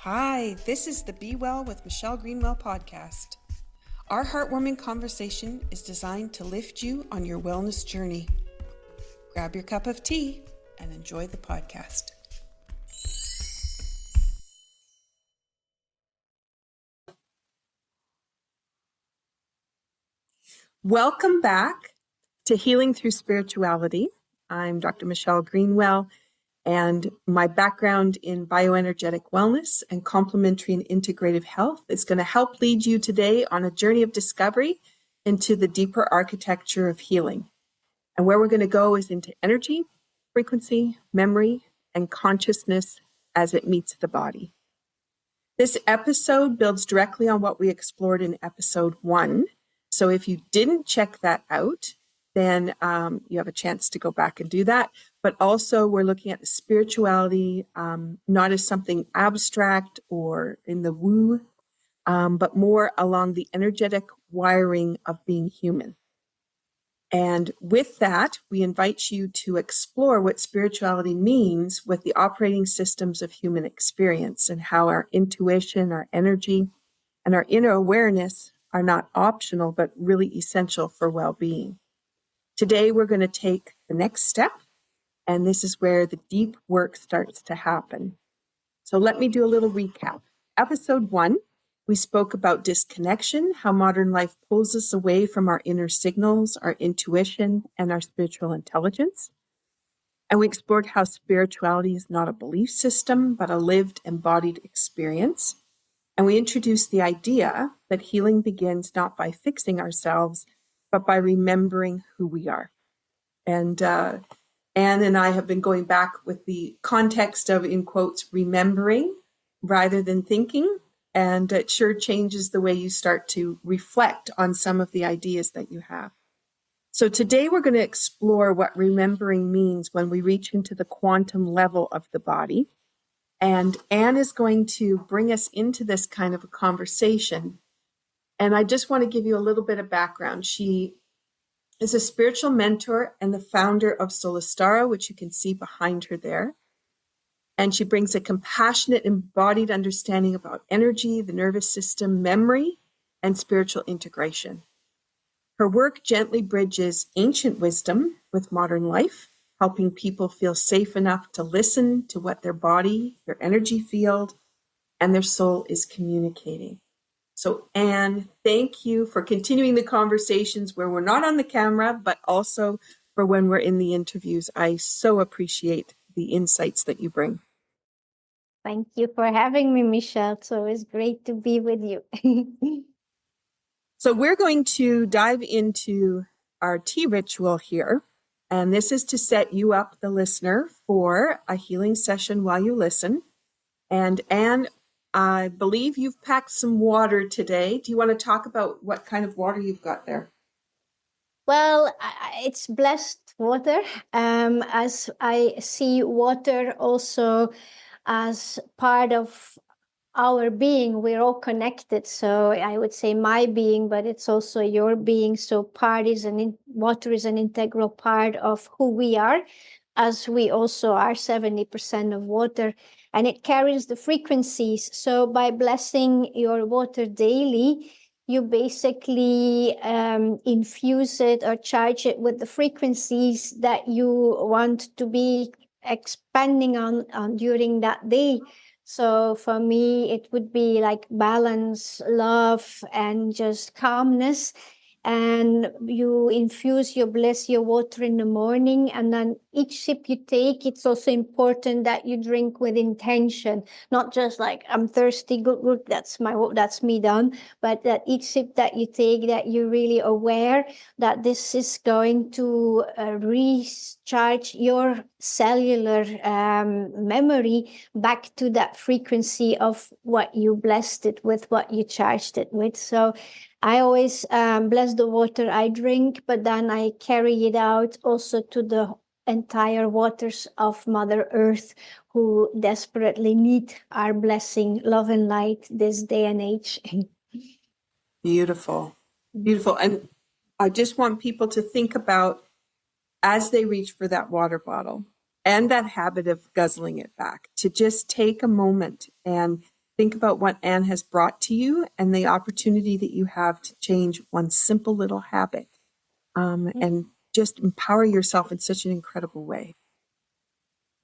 Hi, this is the Be Well with Michelle Greenwell podcast. Our heartwarming conversation is designed to lift you on your wellness journey. Grab your cup of tea and enjoy the podcast. Welcome back to Healing Through Spirituality. I'm Dr. Michelle Greenwell, and my background in bioenergetic wellness and complementary and integrative health is going to help lead you today on a journey of discovery into the deeper architecture of healing. And where we're going to go is into energy, frequency, memory, and consciousness as it meets the body. This episode builds directly on what we explored in episode 1. So if you didn't check that out, then you have a chance to go back and do that. But also we're looking at the spirituality, not as something abstract or in the woo, but more along the energetic wiring of being human. And with that, we invite you to explore what spirituality means with the operating systems of human experience and how our intuition, our energy, and our inner awareness are not optional, but really essential for well-being. Today, we're going to take the next step, and this is where the deep work starts to happen. So let me do a little recap. Episode 1, we spoke about disconnection, how modern life pulls us away from our inner signals, our intuition, and our spiritual intelligence. And we explored how spirituality is not a belief system, but a lived, embodied experience. And we introduced the idea that healing begins not by fixing ourselves, but by remembering who we are. And Ann and I have been going back with the context of, in quotes, remembering rather than thinking. And it sure changes the way you start to reflect on some of the ideas that you have. So today we're going to explore what remembering means when we reach into the quantum level of the body. And Ann is going to bring us into this kind of a conversation. And I just want to give you a little bit of background. She is a spiritual mentor and the founder of Solistara, which you can see behind her there. And she brings a compassionate, embodied understanding about energy, the nervous system, memory, and spiritual integration. Her work gently bridges ancient wisdom with modern life, helping people feel safe enough to listen to what their body, their energy field, and their soul is communicating. So, Ann, thank you for continuing the conversations where we're not on the camera, but also for when we're in the interviews. I so appreciate the insights that you bring. Thank you for having me, Michelle. It's always great to be with you. So we're going to dive into our tea ritual here. And this is to set you up, the listener, for a healing session while you listen. And Ann, I believe you've packed some water today. Do you want to talk about what kind of water you've got there? Well, it's blessed water. As I see water also as part of our being, we're all connected. So I would say my being, but it's also your being. So water is an integral part of who we are, as we also are 70% of water, and it carries the frequencies. So by blessing your water daily, you basically infuse it or charge it with the frequencies that you want to be expanding on during that day. So for me, it would be like balance, love, and just calmness. And you bless your water in the morning. And then each sip you take, it's also important that you drink with intention, not just like, I'm thirsty, good, that's me done. But that each sip that you take, that you're really aware that this is going to recharge your cellular memory back to that frequency of what you blessed it with, what you charged it with. So I always bless the water I drink, but then I carry it out also to the entire waters of Mother Earth, who desperately need our blessing, love, and light this day and age. Beautiful, beautiful. And I just want people to think about, as they reach for that water bottle and that habit of guzzling it back, to just take a moment and think about what Ann has brought to you and the opportunity that you have to change one simple little habit, and just empower yourself in such an incredible way.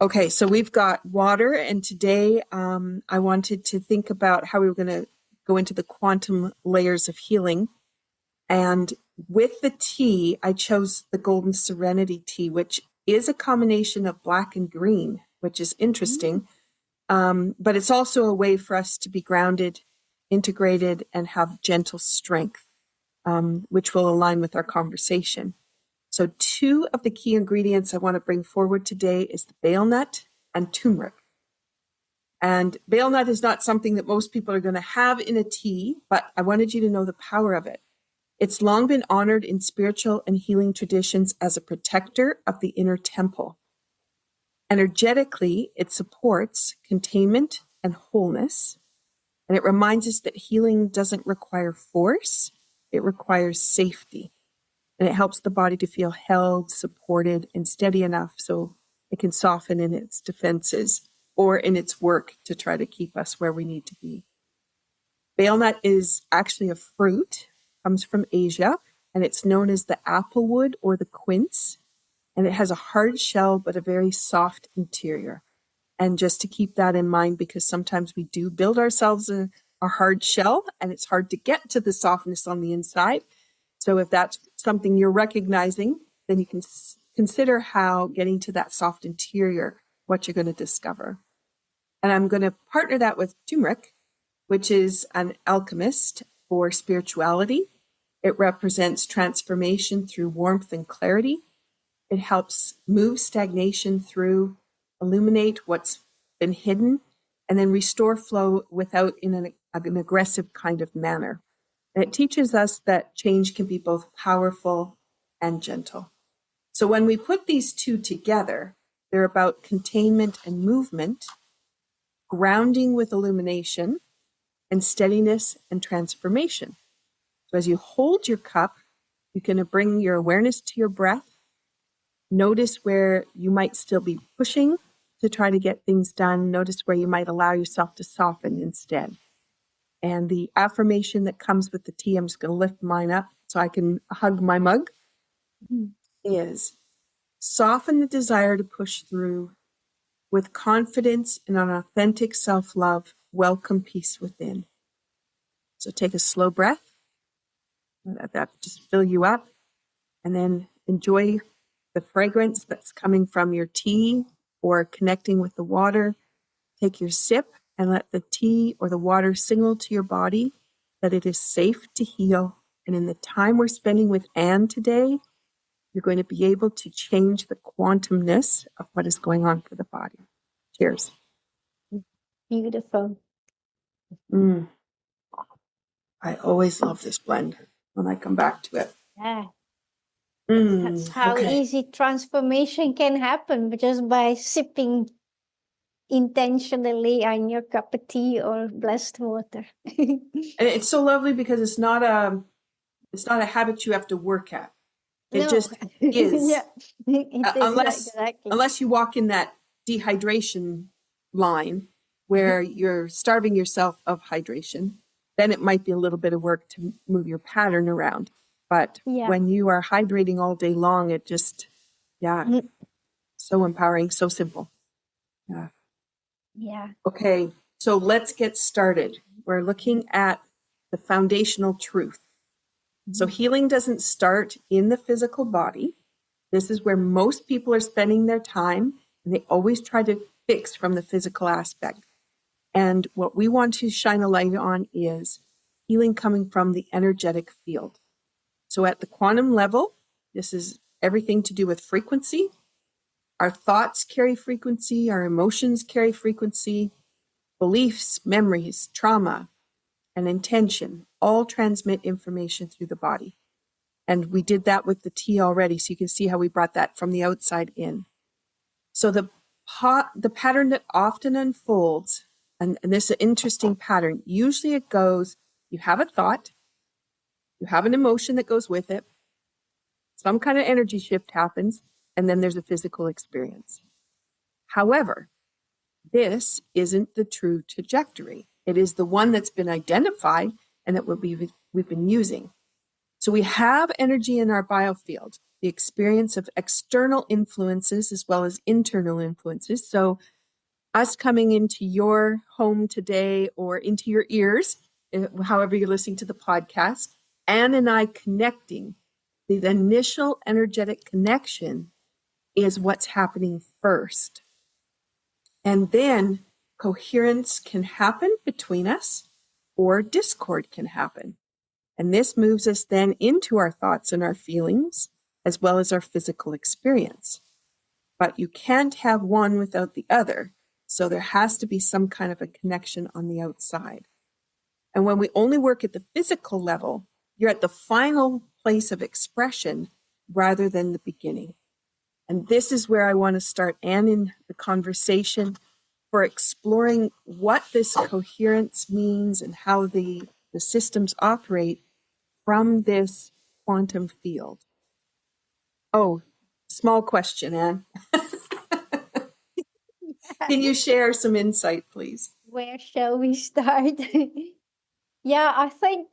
Okay, so we've got water, and today I wanted to think about how we were going to go into the quantum layers of healing. And with the tea, I chose the Golden Serenity tea, which is a combination of black and green, which is interesting. But it's also a way for us to be grounded, integrated, and have gentle strength, which will align with our conversation. So 2 of the key ingredients I want to bring forward today is the bale nut and turmeric. And bale nut is not something that most people are going to have in a tea, but I wanted you to know the power of it. It's long been honored in spiritual and healing traditions as a protector of the inner temple. Energetically, it supports containment and wholeness, and it reminds us that healing doesn't require force, it requires safety. And it helps the body to feel held, supported, and steady enough so it can soften in its defenses or in its work to try to keep us where we need to be. Bale nut is actually a fruit, comes from Asia, and it's known as the applewood or the quince. And it has a hard shell, but a very soft interior. And just to keep that in mind, because sometimes we do build ourselves a hard shell, and it's hard to get to the softness on the inside. So if that's something you're recognizing, then you can consider how getting to that soft interior, what you're going to discover. And I'm going to partner that with turmeric, which is an alchemist for spirituality. It represents transformation through warmth and clarity. It helps move stagnation through, illuminate what's been hidden, and then restore flow without in an aggressive kind of manner. And it teaches us that change can be both powerful and gentle. So when we put these 2 together, they're about containment and movement, grounding with illumination, and steadiness and transformation. So as you hold your cup, you can bring your awareness to your breath. Notice where you might still be pushing to try to get things done. Notice where you might allow yourself to soften instead. And the affirmation that comes with the tea, I'm just going to lift mine up so I can hug my mug, is soften the desire to push through with confidence and an authentic self-love, welcome peace within. So take a slow breath, let that just fill you up, and then enjoy the fragrance that's coming from your tea or connecting with the water. Take your sip and let the tea or the water signal to your body that it is safe to heal. And in the time we're spending with Ann today, you're going to be able to change the quantumness of what is going on for the body. Cheers. Beautiful. I always love this blend when I come back to it. Yeah. That's how easy transformation can happen, just by sipping intentionally on your cup of tea or blessed water. And it's so lovely because it's not a habit you have to work at. It just is. Yeah, it is unless you walk in that dehydration line where you're starving yourself of hydration, then it might be a little bit of work to move your pattern around. But when you are hydrating all day long, it just, so empowering, so simple. Yeah. Okay, so let's get started. We're looking at the foundational truth. So healing doesn't start in the physical body. This is where most people are spending their time, and they always try to fix from the physical aspect. And what we want to shine a light on is healing coming from the energetic field. So at the quantum level, this is everything to do with frequency. Our thoughts carry frequency, our emotions carry frequency, beliefs, memories, trauma, and intention all transmit information through the body. And we did that with the tea already, so you can see how we brought that from the outside in. So the pattern that often unfolds, and this is an interesting pattern, usually it goes, you have a thought, you have an emotion that goes with it, some kind of energy shift happens, and then there's a physical experience. However, this isn't the true trajectory. It is the one that's been identified and that we've been using. So we have energy in our biofield, the experience of external influences as well as internal influences. So us coming into your home today or into your ears, however you're listening to the podcast, Ann and I connecting, the initial energetic connection is what's happening first. And then coherence can happen between us or discord can happen. And this moves us then into our thoughts and our feelings, as well as our physical experience. But you can't have one without the other. So there has to be some kind of a connection on the outside. And when we only work at the physical level, you're at the final place of expression rather than the beginning. And this is where I want to start Ann in the conversation for exploring what this coherence means and how the systems operate from this quantum field. Oh, small question, Ann. Can you share some insight, please? Where shall we start? Yeah, I think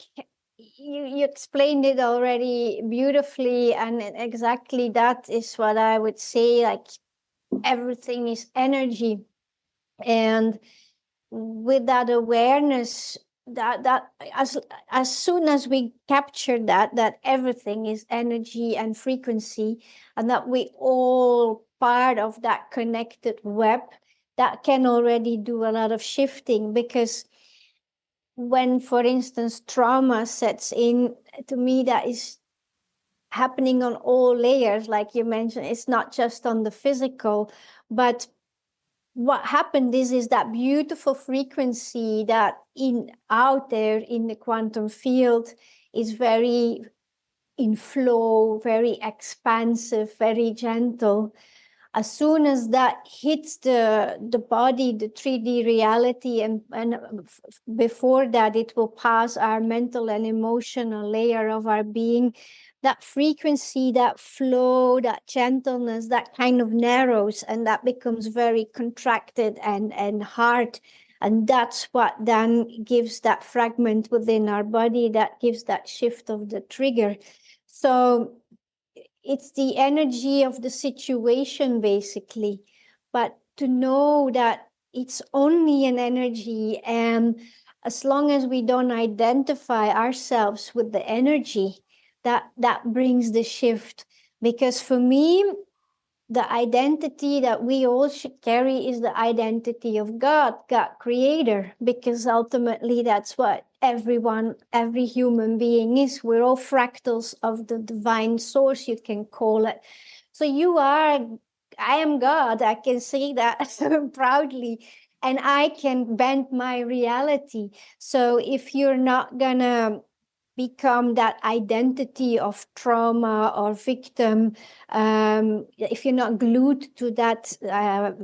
you explained it already beautifully, and exactly that is what I would say. Like, everything is energy, and with that awareness, that as soon as we capture that everything is energy and frequency, and that we all part of that connected web, that can already do a lot of shifting. Because when, for instance, trauma sets in, to me that is happening on all layers. Like you mentioned, it's not just on the physical, but what happened is that beautiful frequency that out there in the quantum field is very in flow, very expansive, very gentle. As soon as that hits the body, the 3D reality, and before that it will pass our mental and emotional layer of our being, that frequency, that flow, that gentleness, that kind of narrows, and that becomes very contracted and hard. And that's what then gives that fragment within our body, that gives that shift of the trigger. So it's the energy of the situation, basically. But to know that it's only an energy, and as long as we don't identify ourselves with the energy, that brings the shift. Because for me, the identity that we all should carry is the identity of God creator, because ultimately that's what every human being is. We're all fractals of the divine source, you can call it. So I am God, I can say that proudly, and I can bend my reality. So if you're not gonna become that identity of trauma or victim, if you're not glued to that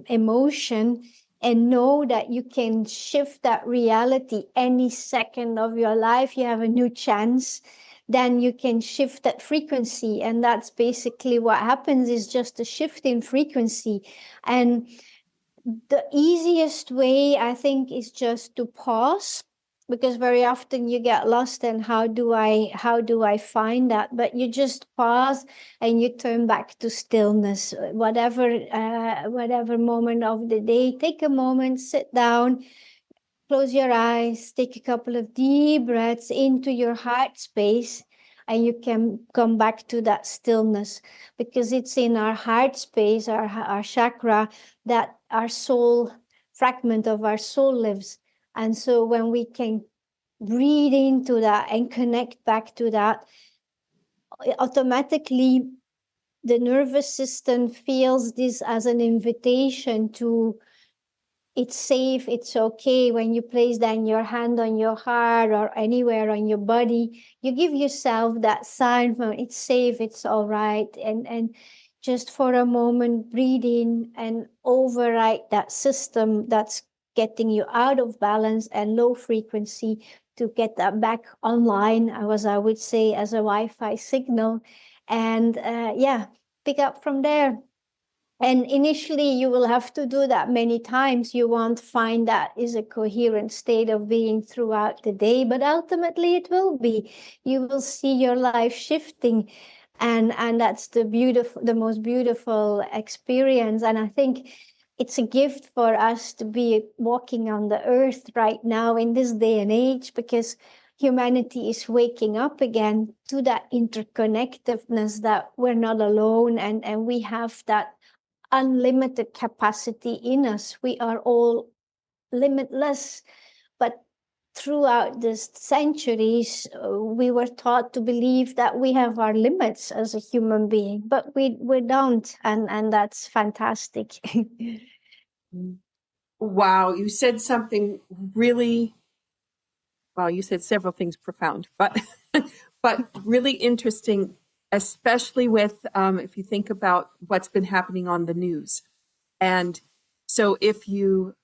emotion, and know that you can shift that reality any second of your life, you have a new chance, then you can shift that frequency. And that's basically what happens, is just a shift in frequency. And the easiest way, I think, is just to pause, because very often you get lost in how do I find that. But you just pause and you turn back to stillness, whatever moment of the day. Take a moment, sit down, close your eyes, take a couple of deep breaths into your heart space, and you can come back to that stillness, because it's in our heart space, our chakra, that our soul, fragment of our soul lives. And so when we can breathe into that and connect back to that, automatically the nervous system feels this as an invitation to, it's safe, it's okay. When you place then your hand on your heart or anywhere on your body, you give yourself that sign from it's safe, it's all right. And just for a moment, breathe in and override that system that's getting you out of balance and low frequency, to get that back online, as I would say, as a Wi-Fi signal. And pick up from there. And initially, you will have to do that many times. You won't find that is a coherent state of being throughout the day, but ultimately it will be. You will see your life shifting, and that's the most beautiful experience. And I think it's a gift for us to be walking on the earth right now in this day and age, because humanity is waking up again to that interconnectedness, that we're not alone, and we have that unlimited capacity in us. We are all limitless, but throughout the centuries, we were taught to believe that we have our limits as a human being, but we don't, and that's fantastic. Wow, you said something really, well, you said several things profound, but but really interesting, especially with if you think about what's been happening on the news. And so if you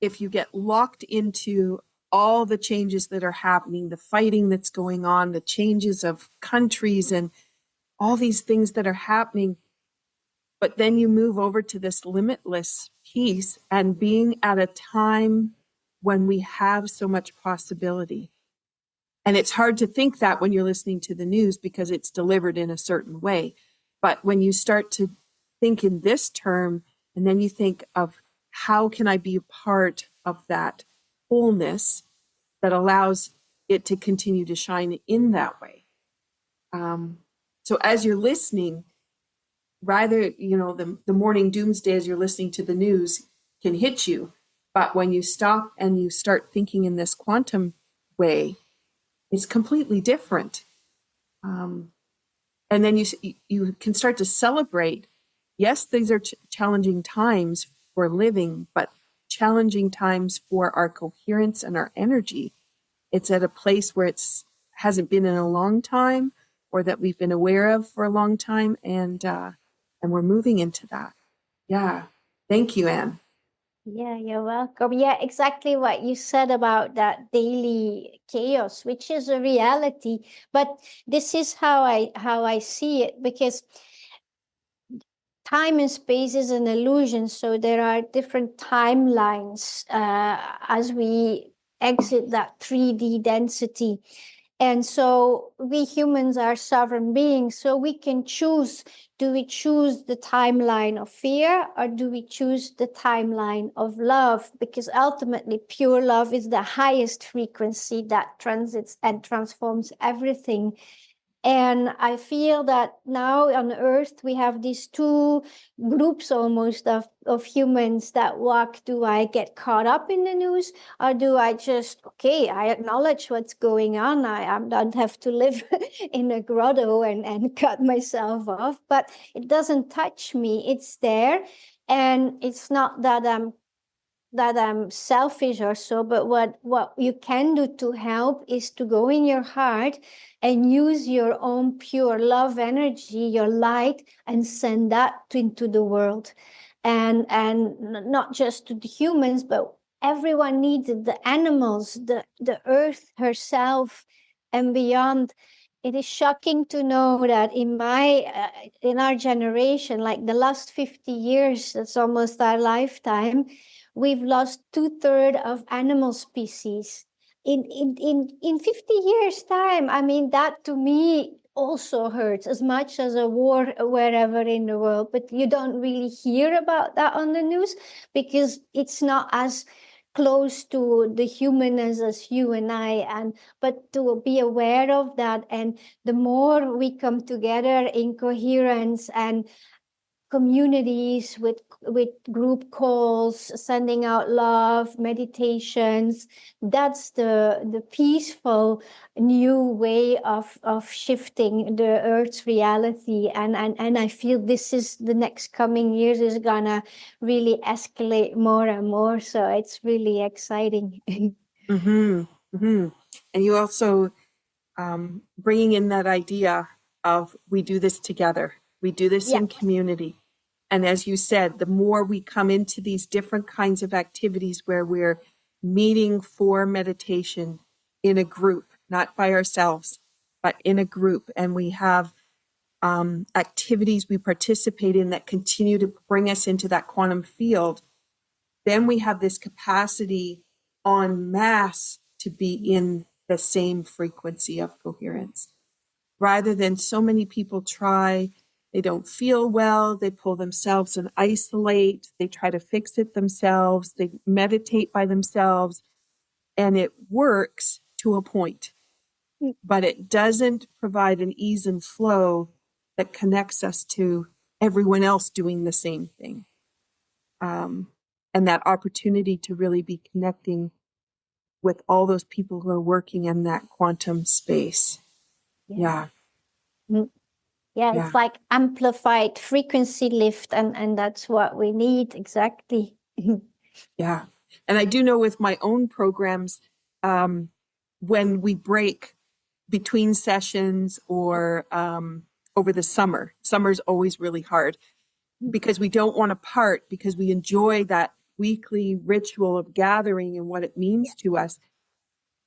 get locked into all the changes that are happening, the fighting that's going on, the changes of countries and all these things that are happening, but then you move over to this limitless piece and being at a time when we have so much possibility. And it's hard to think that when you're listening to the news because it's delivered in a certain way. But when you start to think in this term, and then you think of how can I be a part of that wholeness that allows it to continue to shine in that way. So as you're listening, rather, the morning doomsday as you're listening to the news can hit you. But when you stop and you start thinking in this quantum way, it's completely different. And then you can start to celebrate. Yes, these are challenging times for living, but challenging times for our coherence and our energy. It's at a place where hasn't been in a long time, or that we've been aware of for a long time, and we're moving into that. Yeah, thank you, Anne. Yeah, you're welcome. Yeah, exactly what you said about that daily chaos, which is a reality. But this is how I see it, because time and space is an illusion. So there are different timelines as we exit that 3D density. And so we humans are sovereign beings, so we can choose. Do we choose the timeline of fear, or do we choose the timeline of love? Because ultimately, pure love is the highest frequency that transits and transforms everything. And I feel that now on Earth, we have these two groups almost of humans that walk. Do I get caught up in the news, or do I just, okay, I acknowledge what's going on. I don't have to live in a grotto and cut myself off, but it doesn't touch me. It's there. And it's not that I'm selfish or so, but what you can do to help is to go in your heart and use your own pure love energy, your light, and send that into the world. And not just to the humans, but everyone needs it, the animals, the earth herself and beyond. It is shocking to know that in our generation, like the last 50 years, that's almost our lifetime, we've lost 2/3 of animal species in 50 years time. I mean, that to me also hurts as much as a war wherever in the world, but you don't really hear about that on the news because it's not as close to the human as you and I. And but to be aware of that, and the more we come together in coherence and communities with group calls, sending out love, meditations, that's the peaceful new way of shifting the earth's reality. And I feel this is the next coming years is gonna really escalate more and more, so it's really exciting. Mm-hmm. Mm-hmm. And you also bringing in that idea of we do this together. We do this Yeah. in community. And as you said, the more we come into these different kinds of activities where we're meeting for meditation in a group, not by ourselves, but in a group, and we have activities we participate in that continue to bring us into that quantum field, then we have this capacity en masse to be in the same frequency of coherence. Rather than so many people try, they don't feel well, they pull themselves and isolate, they try to fix it themselves, they meditate by themselves, and it works to a point, but it doesn't provide an ease and flow that connects us to everyone else doing the same thing. And that opportunity to really be connecting with all those people who are working in that quantum space. Yeah. Yeah, it's like amplified frequency lift, and that's what we need, exactly. Yeah. And I do know with my own programs, when we break between sessions or over the summer's always really hard because we don't want to part, because we enjoy that weekly ritual of gathering and what it means to us,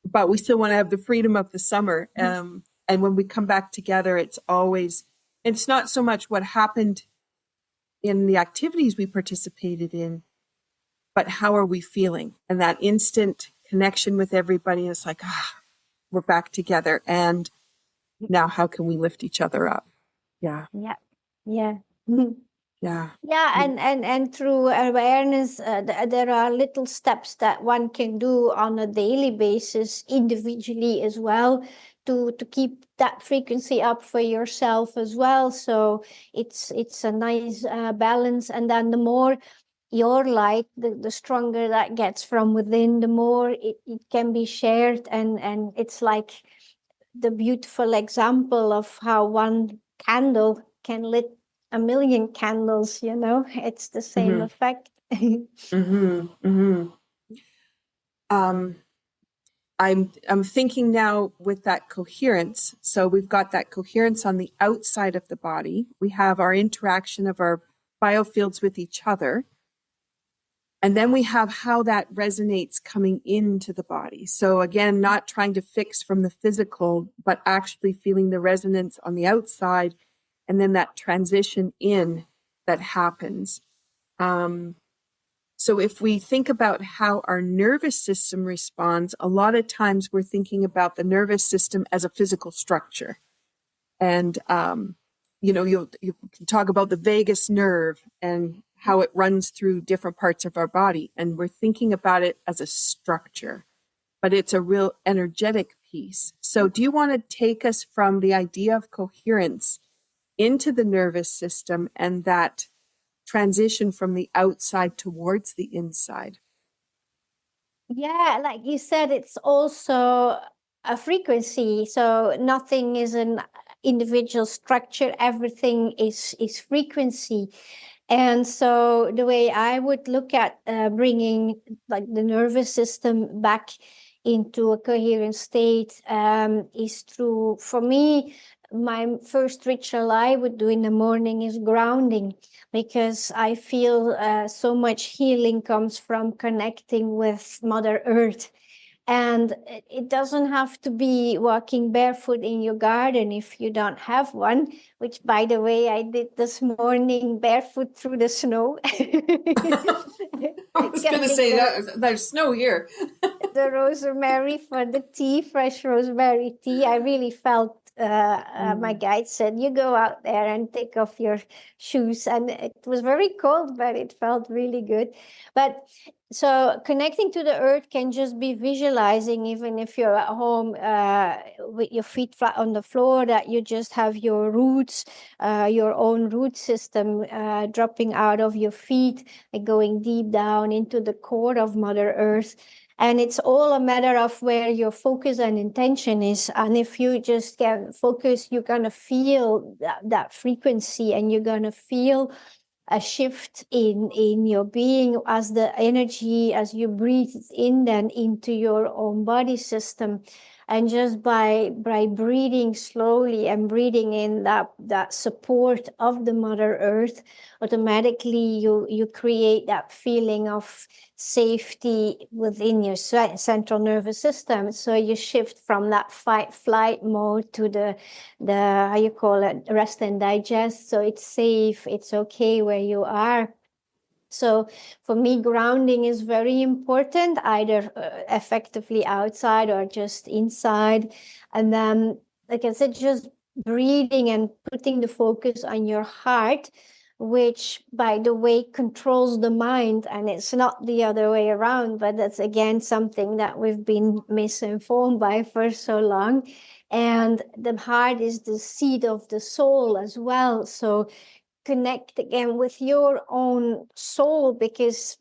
but we still want to have the freedom of the summer. And when we come back together, it's not so much what happened in the activities we participated in, but how are we feeling? And that instant connection with everybody is like, we're back together. And now how can we lift each other up? Yeah. Yeah. Yeah. Yeah, and through awareness, there are little steps that one can do on a daily basis, individually as well, to keep that frequency up for yourself as well. So it's a nice balance. And then the more your light, the stronger that gets from within, the more it can be shared. And it's like the beautiful example of how one candle can lit a million candles, it's the same effect. I'm thinking now with that coherence. So we've got that coherence on the outside of the body. We have our interaction of our biofields with each other. And then we have how that resonates coming into the body. So again, not trying to fix from the physical, but actually feeling the resonance on the outside, and then that transition in that happens. So if we think about how our nervous system responds, a lot of times we're thinking about the nervous system as a physical structure. And, you can talk about the vagus nerve and how it runs through different parts of our body. And we're thinking about it as a structure, but it's a real energetic piece. So do you want to take us from the idea of coherence into the nervous system and that transition from the outside towards the inside? Yeah, like you said, it's also a frequency. So nothing is an individual structure. Everything is frequency. And so the way I would look at bringing like the nervous system back into a coherent state is through, for me, my first ritual I would do in the morning is grounding, because I feel so much healing comes from connecting with Mother Earth. And it doesn't have to be walking barefoot in your garden if you don't have one, which, by the way, I did this morning barefoot through the snow. I was going to say that there's snow here. The rosemary for the tea, fresh rosemary tea. I really felt my guide said, you go out there and take off your shoes. And it was very cold, but it felt really good. But so connecting to the earth can just be visualizing, even if you're at home with your feet flat on the floor, that you just have your roots, your own root system dropping out of your feet and going deep down into the core of Mother Earth. And it's all a matter of where your focus and intention is. And if you just can focus, you're going to feel that frequency, and you're going to feel a shift in your being as the energy, as you breathe in then into your own body system, And just by breathing slowly and breathing in that support of the Mother Earth, automatically you create that feeling of safety within your central nervous system. So you shift from that fight flight mode to the how you call it, rest and digest. So it's safe, it's okay where you are. So for me, grounding is very important, either effectively outside or just inside. And then, like I said, just breathing and putting the focus on your heart, which, by the way, controls the mind. And it's not the other way around, but that's again something that we've been misinformed by for so long. And the heart is the seat of the soul as well. So connect again with your own soul, because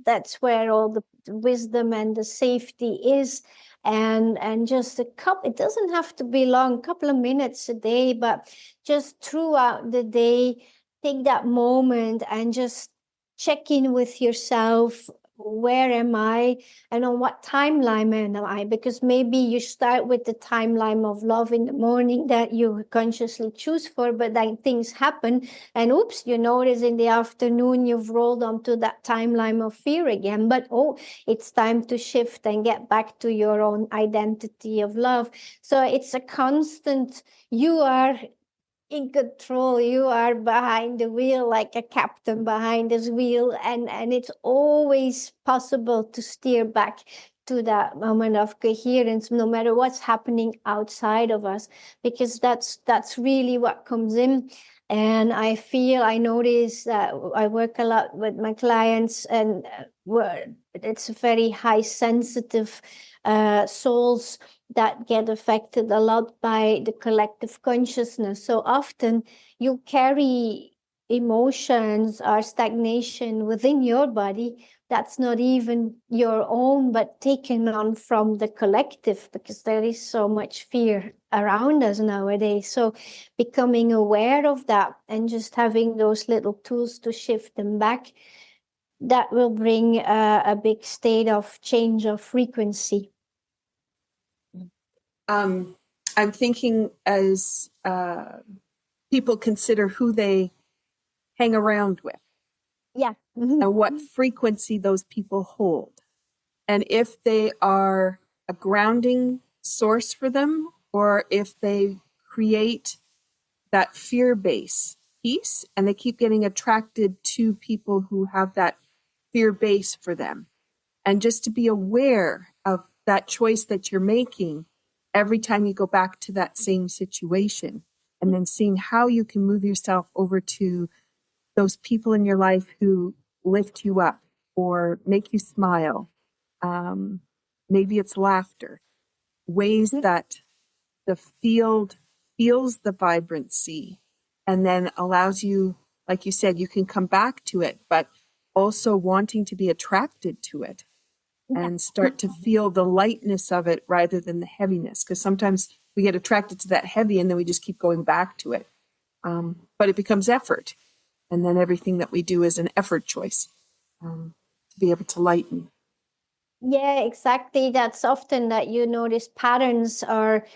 that's where all the wisdom and the safety is. And just it doesn't have to be long, a couple of minutes a day, but just throughout the day, take that moment and just check in with yourself. Where am I, and on what timeline am I? Because maybe you start with the timeline of love in the morning that you consciously choose for, but then things happen, and oops, you notice in the afternoon you've rolled onto that timeline of fear again. But it's time to shift and get back to your own identity of love. So it's a constant. You are in control. You are behind the wheel, like a captain behind this wheel, and it's always possible to steer back to that moment of coherence, no matter what's happening outside of us, because that's really what comes in. And I notice that I work a lot with my clients, and it's very high sensitive souls that get affected a lot by the collective consciousness. So often you carry emotions or stagnation within your body that's not even your own, but taken on from the collective, because there is so much fear around us nowadays. So becoming aware of that and just having those little tools to shift them back, that will bring a big state of change of frequency. I'm thinking as people consider who they hang around with. Yeah. And what frequency those people hold. And if they are a grounding source for them, or if they create that fear base piece and they keep getting attracted to people who have that fear base for them. And just to be aware of that choice that you're making every time you go back to that same situation, and then seeing how you can move yourself over to those people in your life who lift you up or make you smile. Maybe it's laughter, ways that the field feels the vibrancy and then allows you, like you said, you can come back to it, but also wanting to be attracted to it and start to feel the lightness of it rather than the heaviness. Because sometimes we get attracted to that heavy and then we just keep going back to it. But it becomes effort. And then everything that we do is an effort choice to be able to lighten. Yeah, exactly. That's often that you notice patterns are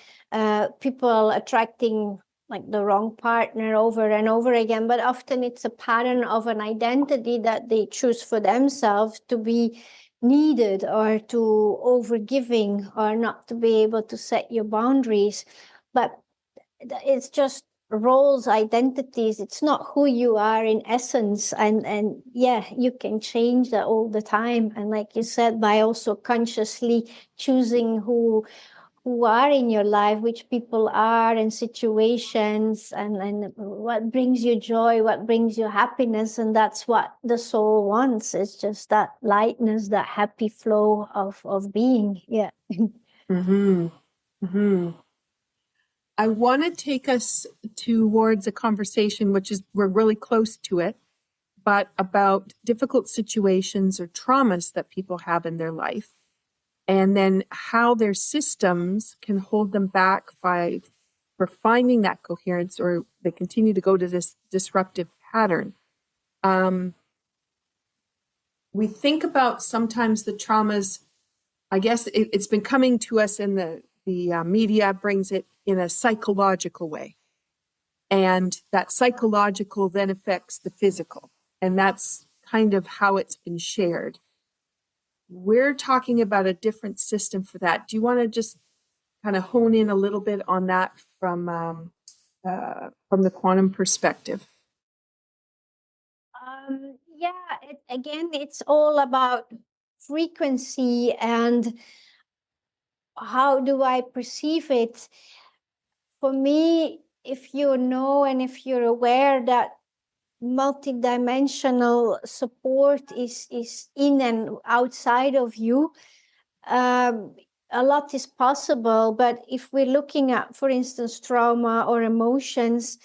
people attracting like the wrong partner over and over again, but often it's a pattern of an identity that they choose for themselves to be needed, or to overgiving, or not to be able to set your boundaries. But it's just roles, identities. It's not who you are in essence. And yeah, you can change that all the time. And like you said, by also consciously choosing who are in your life, which people are, and situations, and what brings you joy, what brings you happiness. And that's what the soul wants. It's just that lightness, that happy flow of being. Yeah. Mm-hmm. Mm-hmm. I want to take us towards a conversation, which is, we're really close to it, but about difficult situations or traumas that people have in their life, and then how their systems can hold them back for finding that coherence, or they continue to go to this disruptive pattern. We think about sometimes the traumas, I guess it's been coming to us in the media brings it in a psychological way. And that psychological then affects the physical. And that's kind of how it's been shared. We're talking about a different system for that. Do you want to just kind of hone in a little bit on that from the quantum perspective? Yeah, again, it's all about frequency and how do I perceive it. For me, if you know and if you're aware that multidimensional support is in and outside of you, a lot is possible. But if we're looking at, for instance, trauma or emotions,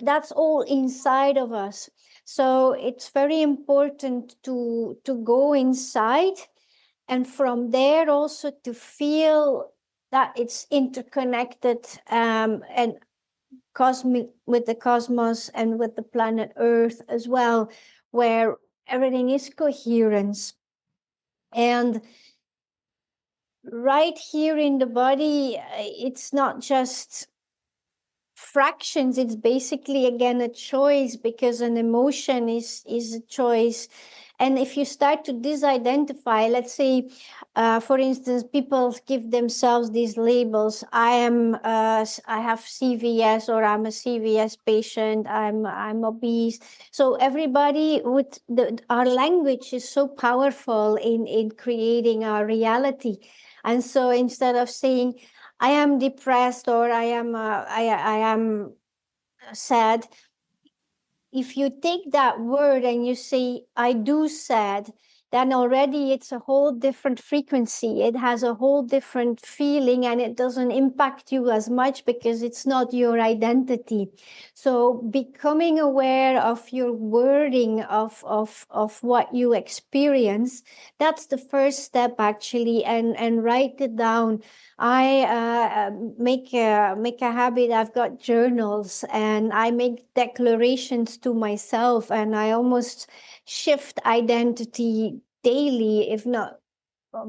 that's all inside of us. So it's very important to go inside, and from there also to feel that it's interconnected, and cosmic with the cosmos and with the planet Earth as well, where everything is coherence. And right here in the body, it's not just fractions, it's basically again a choice, because an emotion is a choice. And if you start to disidentify, let's say, for instance, people give themselves these labels. I have CVS, or I'm a CVS patient. I'm obese. So everybody with our language is so powerful in creating our reality. And so instead of saying I am depressed, or I am sad, if you take that word and you say I do sad, then already it's a whole different frequency. It has a whole different feeling, and it doesn't impact you as much because it's not your identity. So becoming aware of your wording of what you experience, that's the first step actually, and write it down. I make a habit. I've got journals, and I make declarations to myself, and I almost shift identity daily, if not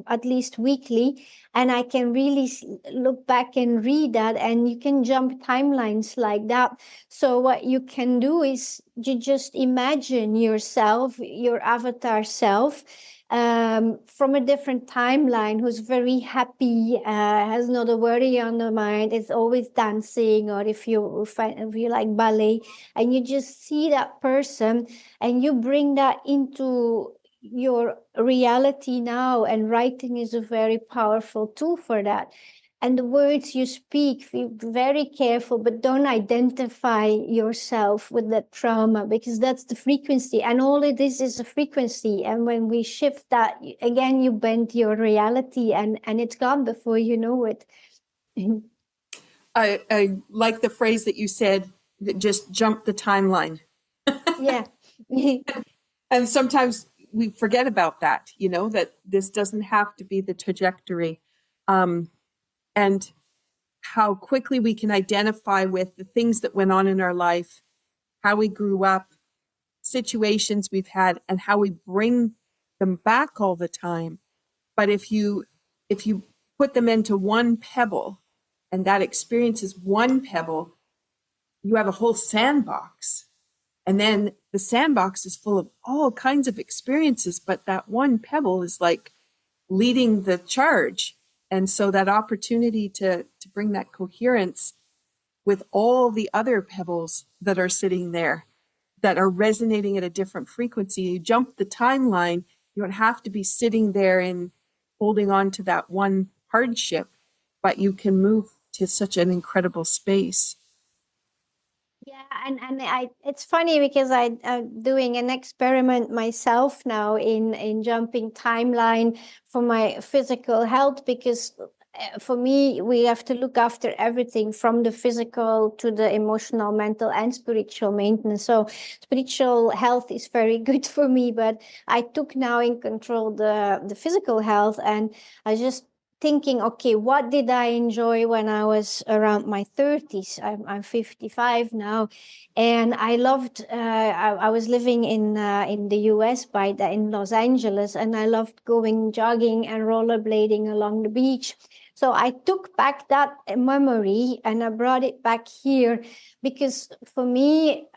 at least weekly. And I can really look back and read that, and you can jump timelines like that. So what you can do is you just imagine yourself, your avatar self, from a different timeline, who's very happy, has not a worry on the mind, is always dancing, or if you like ballet, and you just see that person and you bring that into your reality now. And writing is a very powerful tool for that. And the words you speak, be very careful, but don't identify yourself with that trauma, because that's the frequency, and all it is a frequency. And when we shift that, again, you bend your reality, and it's gone before you know it. I like the phrase that you said, that just jump the timeline. Yeah. And sometimes we forget about that, that this doesn't have to be the trajectory. And how quickly we can identify with the things that went on in our life, how we grew up, situations we've had, and how we bring them back all the time. But if you put them into one pebble, and that experience is one pebble, you have a whole sandbox. And then the sandbox is full of all kinds of experiences, but that one pebble is like leading the charge. And so that opportunity to bring that coherence with all the other pebbles that are sitting there, that are resonating at a different frequency. You jump the timeline, you don't have to be sitting there and holding on to that one hardship, but you can move to such an incredible space. Yeah, and it's funny because I'm doing an experiment myself now in jumping timeline for my physical health, because for me, we have to look after everything from the physical to the emotional, mental, and spiritual maintenance. So spiritual health is very good for me, but I took now in control the physical health, and I just thinking, okay, what did I enjoy when I was around my 30s? I'm 55 now, and I loved. I was living in the U.S. in Los Angeles, and I loved going jogging and rollerblading along the beach. So I took back that memory and I brought it back here because for me,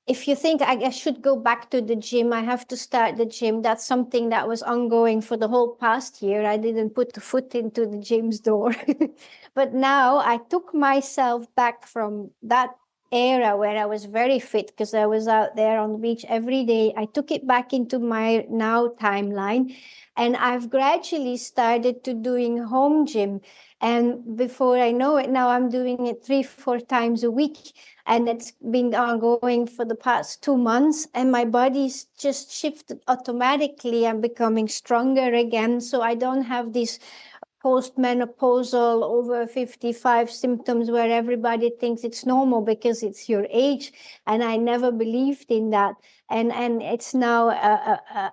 if you think I should go back to the gym, I have to start the gym. That's something that was ongoing for the whole past year. I didn't put the foot into the gym's door. But now I took myself back from that era where I was very fit because I was out there on the beach every day. I took it back into my now timeline, and I've gradually started to doing home gym. And before I know it, now I'm doing it 3-4 times a week, and it's been ongoing for the past 2 months, and my body's just shifted automatically. I'm becoming stronger again, so I don't have this postmenopausal over 55 symptoms where everybody thinks it's normal because it's your age, and I never believed in that. And it's now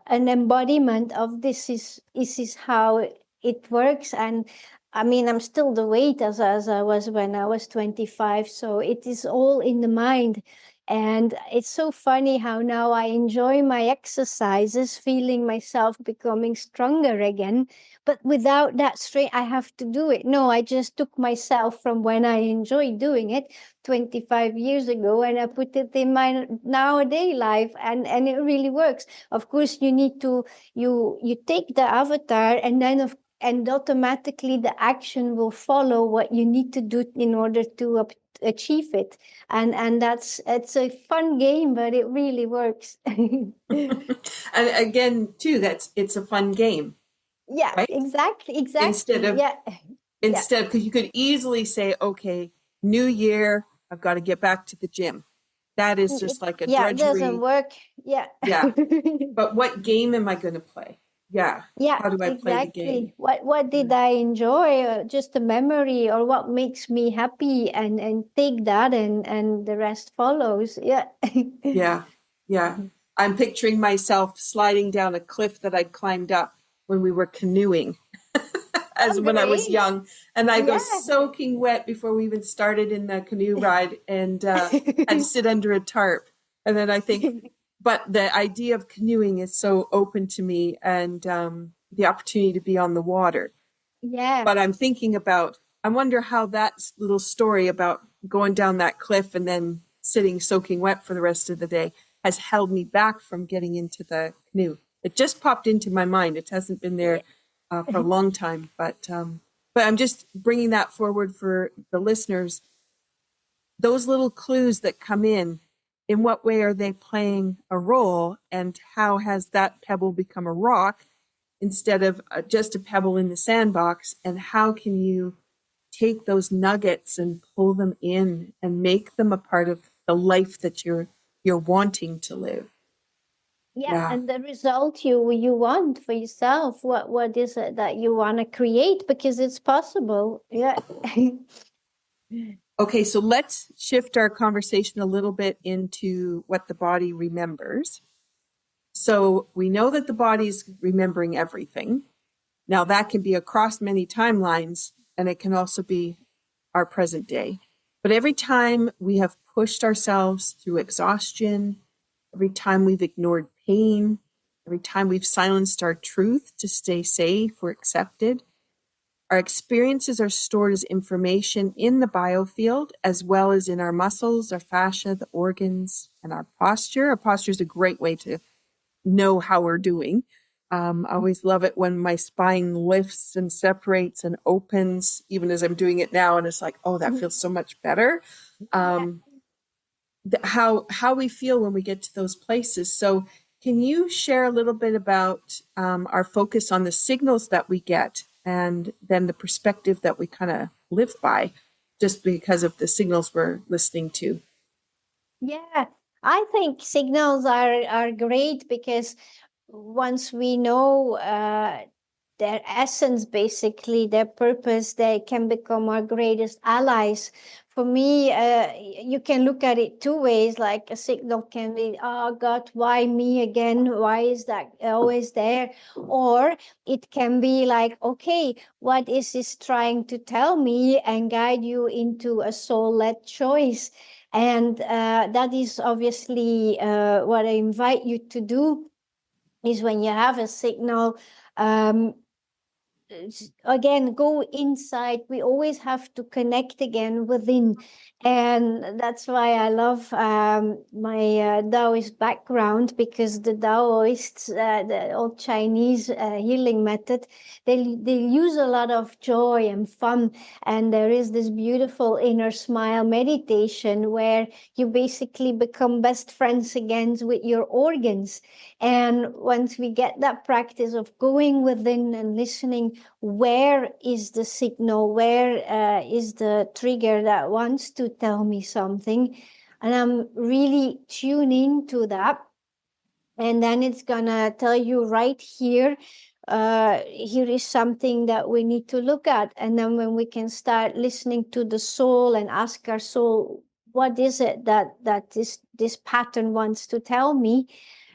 an embodiment of this is how it works. And I mean, I'm still the weight as I was when I was 25. So it is all in the mind. And it's so funny how now I enjoy my exercises, feeling myself becoming stronger again. But without that strain, I have to do it. No, I just took myself from when I enjoyed doing it 25 years ago, and I put it in my nowadays life, and it really works. Of course, you need to you take the avatar, and then and automatically the action will follow what you need to do in order to achieve it. And it's a fun game, but it really works. And again, too, it's a fun game, Yeah, right? exactly, Instead exactly. of Yeah, yeah. because you could easily say, okay, new year, I've got to get back to the gym. That is just like a Yeah, it doesn't drudgery. work. Yeah. Yeah. But what game am I going to play? Yeah. Yeah, How do I play the game? exactly. What did I enjoy? Just a memory, or what makes me happy, and take that, and the rest follows. Yeah. Yeah. Yeah. I'm picturing myself sliding down a cliff that I'd climbed up when we were canoeing as Oh, when I was great. young. And I go Yeah. soaking wet before we even started in the canoe ride, and had to sit under a tarp. And then I think, but the idea of canoeing is so open to me, and the opportunity to be on the water. Yeah. But I'm thinking about, I wonder how that little story about going down that cliff and then sitting soaking wet for the rest of the day has held me back from getting into the canoe. It just popped into my mind. It hasn't been there for a long time, but I'm just bringing that forward for the listeners. Those little clues that come in what way are they playing a role, and how has that pebble become a rock instead of just a pebble in the sandbox? And how can you take those nuggets and pull them in and make them a part of the life that you're wanting to live? Yeah, Yeah. and the result you want for yourself. What is it that you want to create? Because it's possible. Yeah. Okay, so let's shift our conversation a little bit into what the body remembers. So we know that the body's remembering everything. Now that can be across many timelines, and it can also be our present day. But every time we have pushed ourselves through exhaustion, every time we've ignored pain, every time we've silenced our truth to stay safe or accepted, our experiences are stored as information in the biofield, as well as in our muscles, our fascia, the organs, and our posture. Our posture is a great way to know how we're doing. I always love it when my spine lifts and separates and opens, even as I'm doing it now. And it's like, oh, that feels so much better. How we feel when we get to those places. So can you share a little bit about our focus on the signals that we get, and then the perspective that we kind of live by just because of the signals we're listening to? Yeah, I think signals are great because once we know their essence, basically their purpose, they can become our greatest allies for me, you can look at it two ways. Like a signal can be, oh God, why me again? Why is that always there? Or it can be like, okay, what is this trying to tell me, and guide you into a soul-led choice. And that is obviously what I invite you to do, is when you have a signal, again, go inside. We always have to connect again within. And that's why I love my Taoist background, because the Taoists, the old Chinese healing method, they use a lot of joy and fun. And there is this beautiful inner smile meditation where you basically become best friends again with your organs. And once we get that practice of going within and listening, where is the signal, where is the trigger that wants to tell me something, and I'm really tuning to that, and then it's gonna tell you right here, here is something that we need to look at. And then when we can start listening to the soul and ask our soul, what is it that this pattern wants to tell me,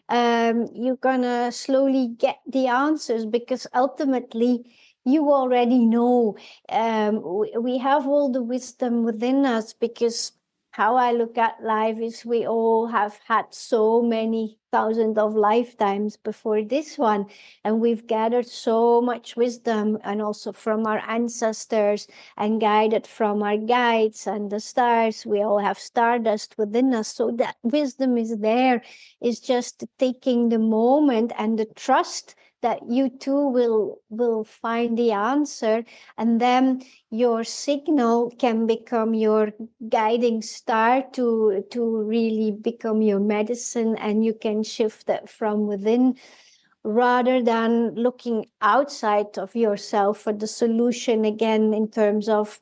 you're gonna slowly get the answers, because ultimately you already know. We have all the wisdom within us, because how I look at life is we all have had so many thousands of lifetimes before this one, and we've gathered so much wisdom, and also from our ancestors, and guided from our guides and the stars. We all have stardust within us, so that wisdom is there. It's just taking the moment and the trust that you too will find the answer, and then your signal can become your guiding star to really become your medicine, and you can shift it from within, rather than looking outside of yourself for the solution again, in terms of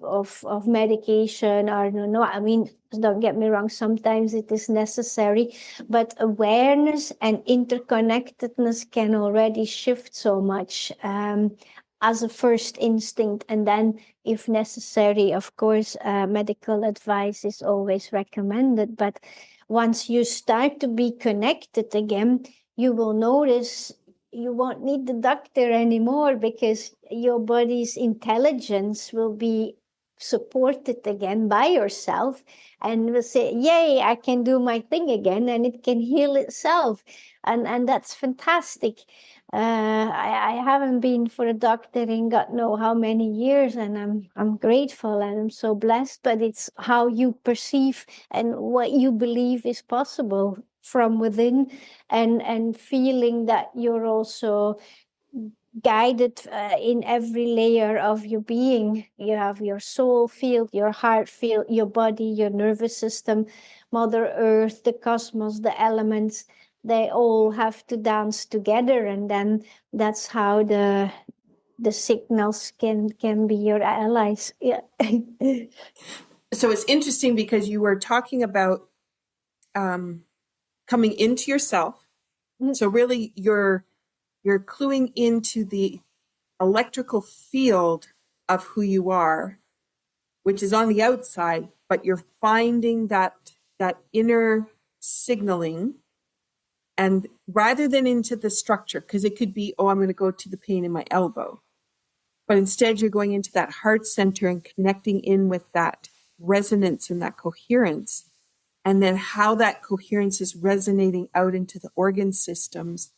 medication. Or no, I mean, don't get me wrong, sometimes it is necessary, but awareness and interconnectedness can already shift so much, as a first instinct. And then, if necessary, of course, medical advice is always recommended. But once you start to be connected again, you will notice you won't need the doctor anymore, because your body's intelligence will be supported again by yourself, and will say, yay, I can do my thing again, and it can heal itself. And that's fantastic. I haven't been for a doctor in God know how many years, and I'm grateful, and I'm so blessed. But it's how you perceive and what you believe is possible from within, and feeling that you're also guided in every layer of your being. You have your soul field, your heart field, your body, your nervous system, Mother Earth, the cosmos, the elements. They all have to dance together, and then that's how the signals can be your allies. Yeah. So it's interesting because you were talking about coming into yourself. So really you're cluing into the electrical field of who you are, which is on the outside, but you're finding that inner signaling, and rather than into the structure, because it could be, oh, I'm going to go to the pain in my elbow, but instead you're going into that heart center and connecting in with that resonance and that coherence, and then how that coherence is resonating out into the organ systems,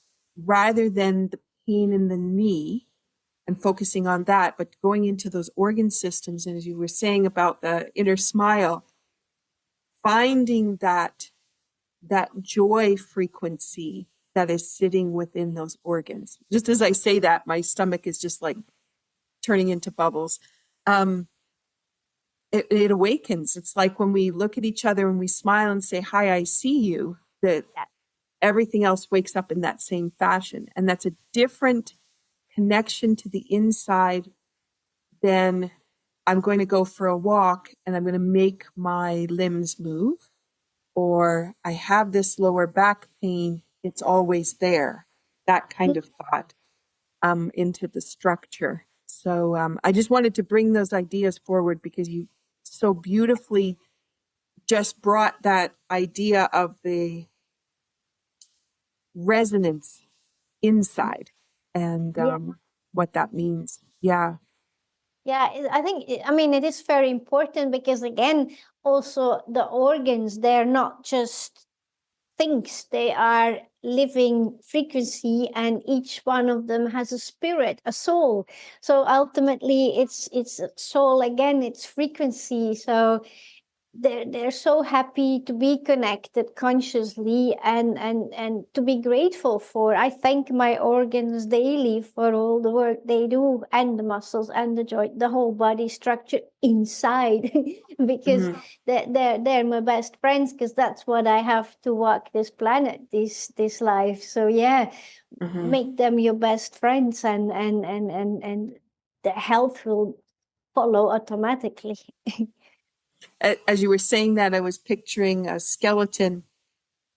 rather than the pain in the knee and focusing on that, but going into those organ systems. And as you were saying about the inner smile, finding that joy frequency that is sitting within those organs. Just as I say that, my stomach is just like turning into bubbles. It awakens. It's like when we look at each other and we smile and say, hi, I see you, that everything else wakes up in that same fashion. And that's a different connection to the inside than I'm going to go for a walk and I'm going to make my limbs move, or I have this lower back pain, it's always there. That kind of thought into the structure. So I just wanted to bring those ideas forward because you so beautifully just brought that idea of the resonance inside and Yeah. what that means. Yeah. Yeah, I think, I mean, it is very important because, again, also the organs, they're not just things, they are living frequency, and each one of them has a spirit, a soul. So ultimately, it's a soul again, it's frequency. So they're so happy to be connected consciously, and to be grateful for. I thank my organs daily for all the work they do, and the muscles and the joint, the whole body structure inside, because Mm-hmm. they're my best friends, because that's what I have to walk this planet, this life. So yeah, Mm-hmm. make them your best friends, and the health will follow automatically. As you were saying that, I was picturing a skeleton,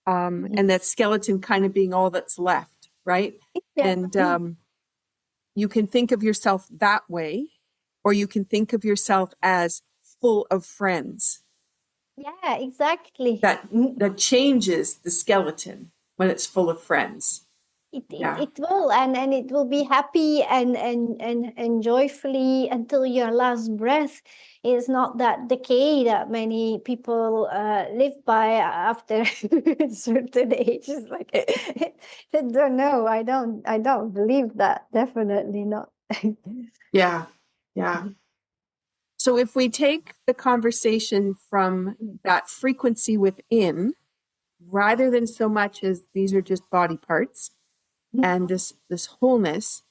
and that skeleton kind of being all that's left, right? Yeah. And you can think of yourself that way, or you can think of yourself as full of friends. Yeah, exactly. That changes the skeleton when it's full of friends. Yeah. It will, and it will be happy and joyfully until your last breath. Is not that decay that many people live by after a certain age. It's like, I don't know. I don't believe that. Definitely not. Yeah. Yeah. So if we take the conversation from that frequency within, rather than so much as these are just body parts and this wholeness,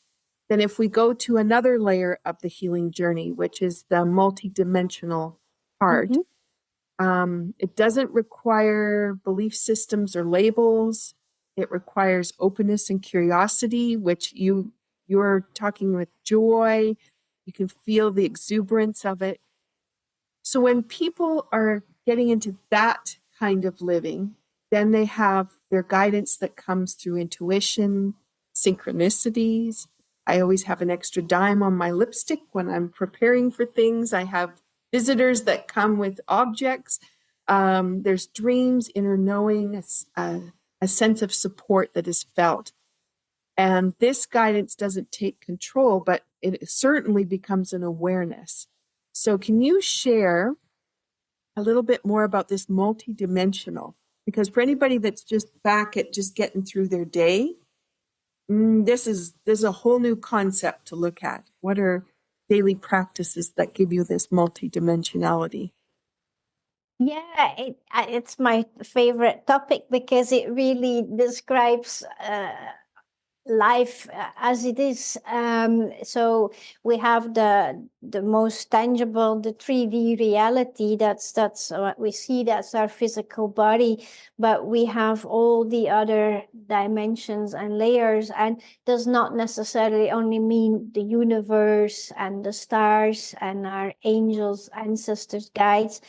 then if we go to another layer of the healing journey, which is the multidimensional part, Mhm. it doesn't require belief systems or labels. It requires openness and curiosity, which you're talking with joy. You can feel the exuberance of it. So when people are getting into that kind of living, then they have their guidance that comes through intuition, synchronicities. I always have an extra dime on my lipstick when I'm preparing for things. I have visitors that come with objects. There's dreams, inner knowing, a sense of support that is felt. And this guidance doesn't take control, but it certainly becomes an awareness. So can you share a little bit more about this multidimensional? Because for anybody that's just back at just getting through their day, there's a whole new concept to look at. What are daily practices that give you this multidimensionality? Yeah, it's my favorite topic because it really describes life as it is. So we have the most tangible, the 3D reality. That's what we see. That's our physical body. But we have all the other dimensions and layers, and does not necessarily only mean the universe and the stars and our angels, ancestors, guides,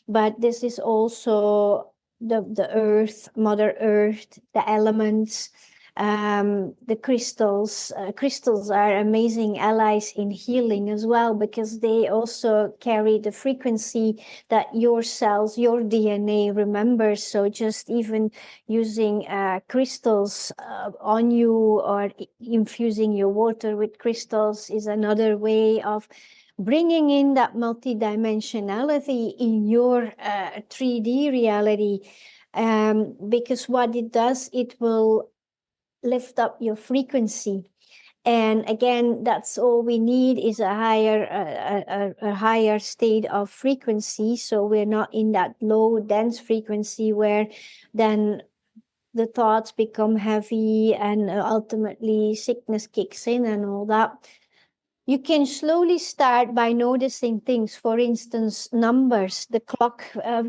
but this is also the earth, Mother Earth, the elements, the crystals. Crystals are amazing allies in healing as well, because they also carry the frequency that your cells, your DNA remembers. So just even using crystals on you, or infusing your water with crystals, is another way of bringing in that multidimensionality in your 3D reality. Because what it does, it will lift up your frequency. And again, that's all we need, is a higher state of frequency, so we're not in that low dense frequency where then the thoughts become heavy, and ultimately sickness kicks in and all that. You can slowly start by noticing things. For instance, numbers, the clock.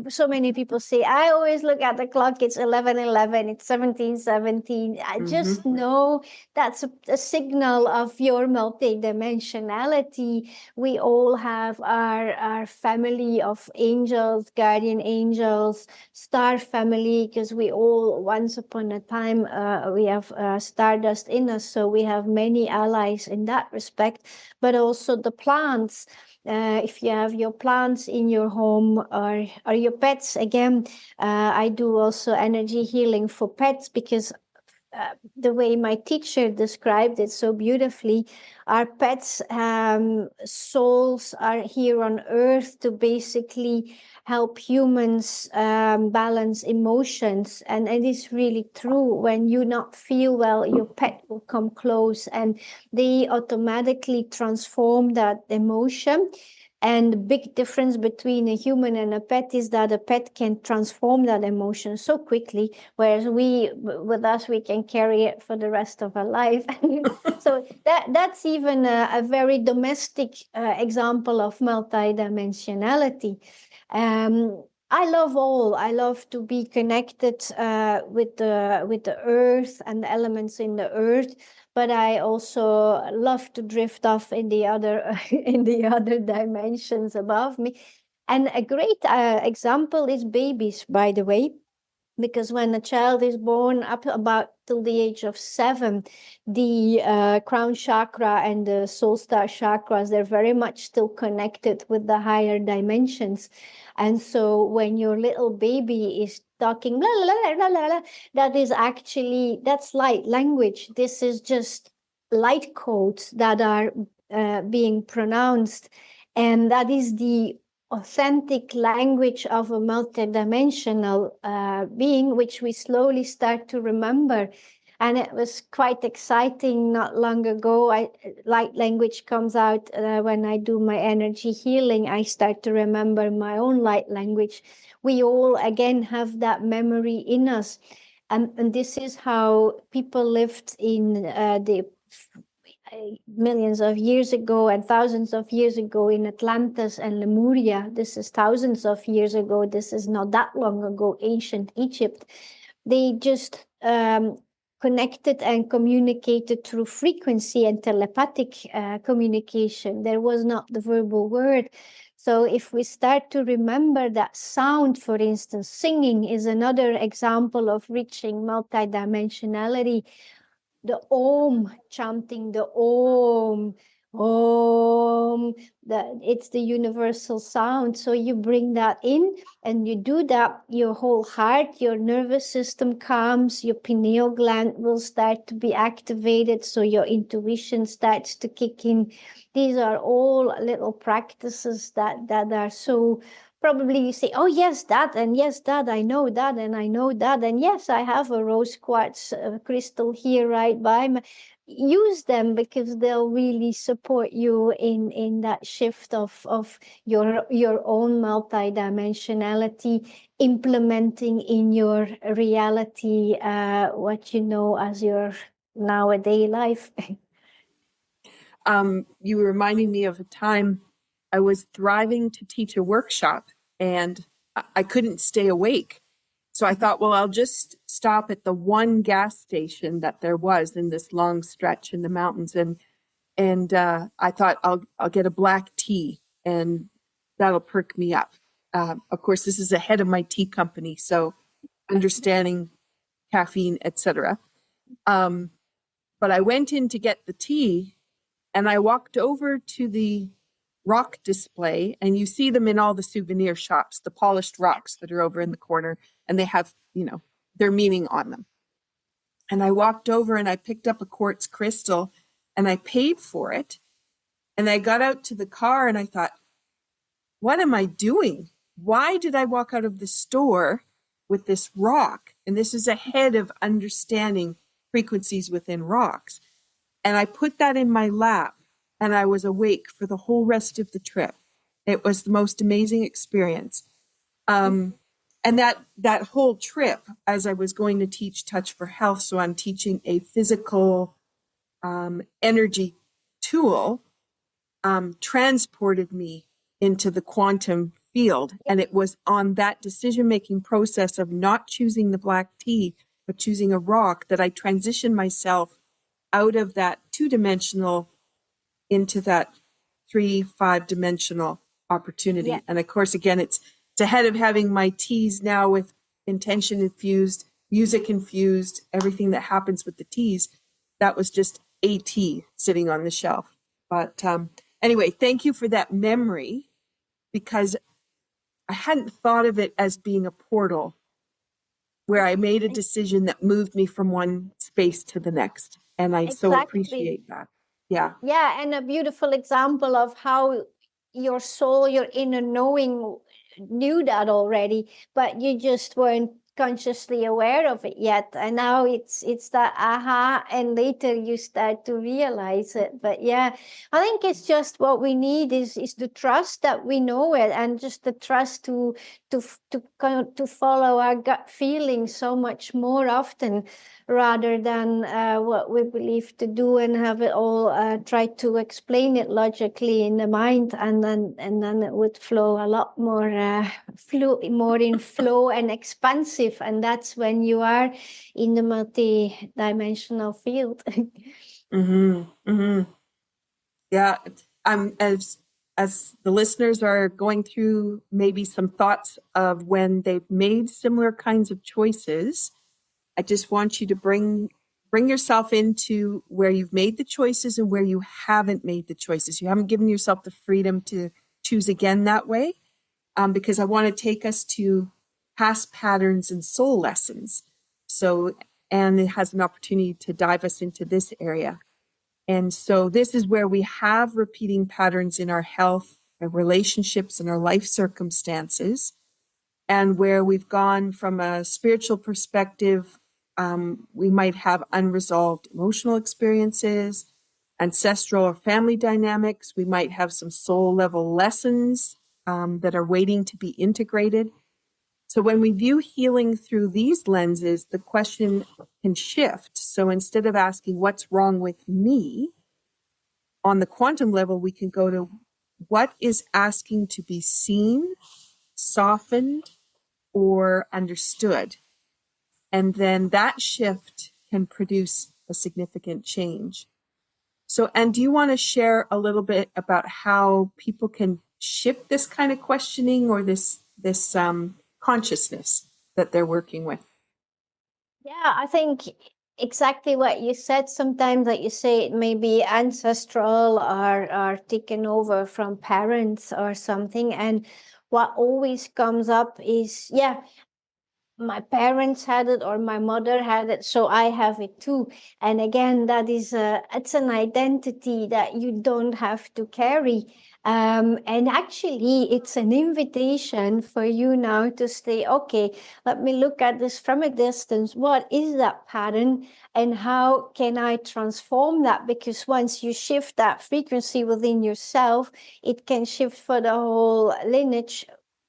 So many people say, I always look at the clock, it's 11:11, it's 17:17. I just Mm-hmm. know that's a signal of your multidimensionality. We all have our family of angels, guardian angels, star family, because we all, once upon a time, we have stardust in us. So we have many allies in that respect. but also the plants. If you have your plants in your home or your pets, again, I do also energy healing for pets, because the way my teacher described it so beautifully, our pets' souls are here on earth to basically help humans balance emotions. And it is really true. When you not feel well, your pet will come close and they automatically transform that emotion. And the big difference between a human and a pet is that a pet can transform that emotion so quickly, whereas with us, we can carry it for the rest of our life. So that's even a very domestic example of multidimensionality. I love to be connected with the earth and the elements in the earth, but I also love to drift off in the other in the other dimensions above me. And a great example is babies, by the way, because when a child is born up about till the age of 7, the crown chakra and the soul star chakras, they're very much still connected with the higher dimensions. And so when your little baby is talking blah, blah, blah, blah, blah, that's light language. This is just light codes that are being pronounced, and that is the authentic language of a multidimensional being, which we slowly start to remember. And it was quite exciting not long ago. Light language comes out when I do my energy healing. I start to remember my own light language. We all, again, have that memory in us. And this is how people lived in the millions of years ago and thousands of years ago in Atlantis and Lemuria. This is thousands of years ago. This is not that long ago, ancient Egypt. They just connected and communicated through frequency and telepathic communication. There was not the verbal word. So if we start to remember that sound, for instance, singing is another example of reaching multidimensionality. The om, chanting the om, it's the universal sound. So you bring that in and you do that, your whole heart, your nervous system calms, your pineal gland will start to be activated, so your intuition starts to kick in. These are all little practices that are so. Probably you say, oh, yes, that, and yes, that, I know that, and I know that, and yes, I have a rose quartz crystal here right by me. Use them, because they'll really support you in that shift of your own multidimensionality, implementing in your reality what you know as your nowadays life. You were reminding me of a time I was driving to teach a workshop and I couldn't stay awake. So I thought, well, I'll just stop at the one gas station that there was in this long stretch in the mountains. And I thought I'll get a black tea and that'll perk me up. Of course, this is ahead of my tea company, so understanding caffeine, etc. But I went in to get the tea and I walked over to the rock display, and you see them in all the souvenir shops, the polished rocks that are over in the corner, and they have, their meaning on them. And I walked over and I picked up a quartz crystal and I paid for it. And I got out to the car and I thought, what am I doing? Why did I walk out of the store with this rock? And this is ahead of understanding frequencies within rocks. And I put that in my lap and I was awake for the whole rest of the trip. It was the most amazing experience. And that whole trip, as I was going to teach Touch for Health, so I'm teaching a physical energy tool, transported me into the quantum field. And it was on that decision-making process of not choosing the black tea, but choosing a rock, that I transitioned myself out of that 2-dimensional into that 3-5-dimensional opportunity. Yeah. And of course, again, it's ahead of having my teas now with intention infused, music infused, everything that happens with the teas. That was just a tea sitting on the shelf But anyway, thank you for that memory, because I hadn't thought of it as being a portal where I made a decision that moved me from one space to the next. And I so Exactly. appreciate that. Yeah. Yeah, and a beautiful example of how your soul, your inner knowing knew that already, but you just weren't consciously aware of it yet. And now it's that aha, and later you start to realize it. But yeah, I think it's just what we need is the trust that we know it, and just the trust to follow our gut feeling so much more often, rather than what we believe to do, and have it all try to explain it logically in the mind, and then it would flow a lot more more in flow and expansive, and that's when you are in the multi-dimensional field. Mm-hmm. Mm-hmm. Yeah. As the listeners are going through maybe some thoughts of when they've made similar kinds of choices, I just want you to bring yourself into where you've made the choices and where you haven't made the choices. You haven't given yourself the freedom to choose again that way, because I want to take us to past patterns and soul lessons. So Anne has an opportunity to dive us into this area. And so this is where we have repeating patterns in our health, our relationships, and our life circumstances, and where we've gone from a spiritual perspective. We might have unresolved emotional experiences, ancestral or family dynamics. We might have some soul level lessons that are waiting to be integrated. So when we view healing through these lenses, the question can shift. So instead of asking what's wrong with me, on the quantum level, we can go to what is asking to be seen, softened, or understood. And then that shift can produce a significant change. So, Anne, do you want to share a little bit about how people can shift this kind of questioning, or this consciousness that they're working with? Yeah, I think exactly what you said. Sometimes, like you say, it may be ancestral or taken over from parents or something. And what always comes up is, yeah, my parents had it or my mother had it, so I have it too. And again, that is it's an identity that you don't have to carry. And actually, it's an invitation for you now to say, okay, let me look at this from a distance. What is that pattern, and how can I transform that? Because once you shift that frequency within yourself, it can shift for the whole lineage,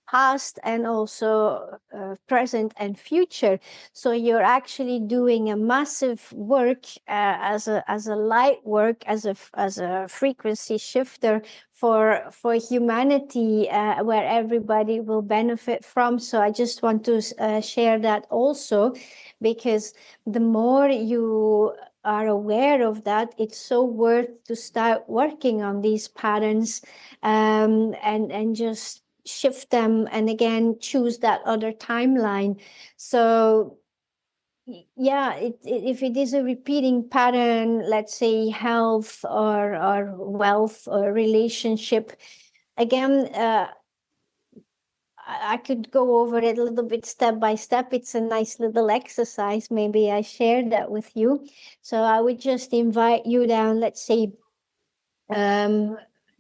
past and also present and future. So you're actually doing a massive work as a light work, as a frequency shifter for humanity, where everybody will benefit from. So I just want to share that also, because the more you are aware of that, it's so worth to start working on these patterns, and just shift them, and again choose that other timeline. So yeah, if it is a repeating pattern, let's say health or wealth or relationship, again, I could go over it a little bit step by step. It's a nice little exercise. Maybe I shared that with you. So I would just invite you down, let's say, um,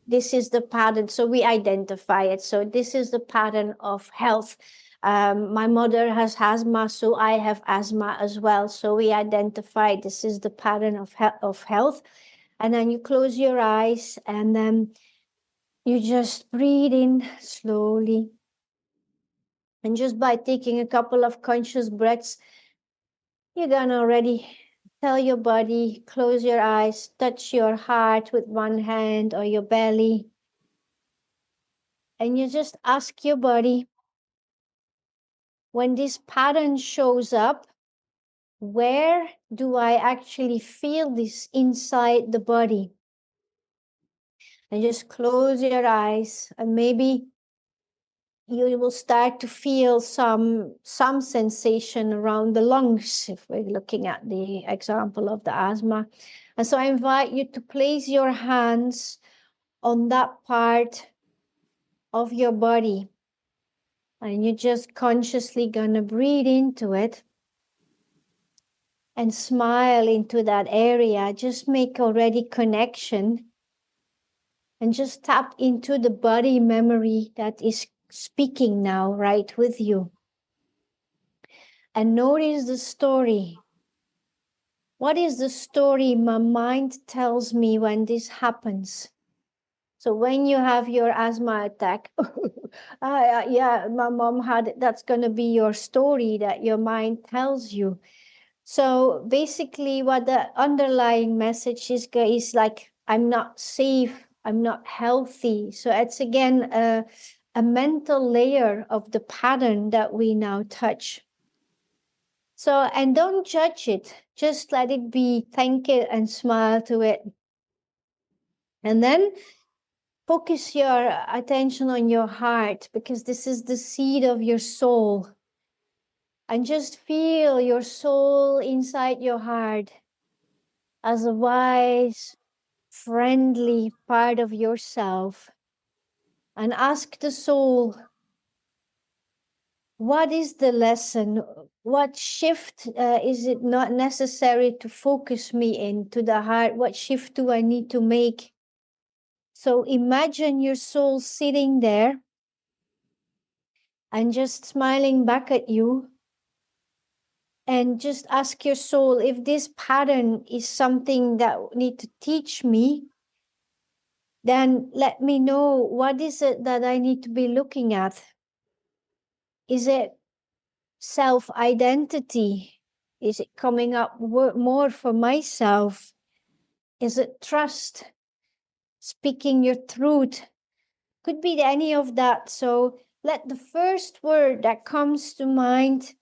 this is the pattern. So we identify it. So this is the pattern of health. My mother has asthma, so I have asthma as well. So we identify this is the pattern of health. And then you close your eyes, and then you just breathe in slowly. And just by taking a couple of conscious breaths, you're gonna already tell your body, close your eyes, touch your heart with one hand or your belly. And you just ask your body, when this pattern shows up, where do I actually feel this inside the body? And just close your eyes, and maybe you will start to feel some sensation around the lungs, if we're looking at the example of the asthma. And so I invite you to place your hands on that part of your body. And you're just consciously gonna breathe into it and smile into that area. Just make already connection and just tap into the body memory that is speaking now right with you. And notice the story. What is the story my mind tells me when this happens? So when you have your asthma attack, yeah, my mom had it. That's going to be your story that your mind tells you. So basically what the underlying message is like, I'm not safe, I'm not healthy. So it's again a mental layer of the pattern that we now touch. So, and don't judge it, just let it be, thank it and smile to it. And then focus your attention on your heart, because this is the seed of your soul. And just feel your soul inside your heart as a wise, friendly part of yourself. And ask the soul, what is the lesson? What shift is it not necessary to focus me into the heart? What shift do I need to make? So imagine your soul sitting there and just smiling back at you. And just ask your soul, if this pattern is something that need to teach me, then let me know, what is it that I need to be looking at? Is it self-identity? Is it coming up more for myself? Is it trust? Speaking your truth? Could be any of that. So let the first word that comes to mind,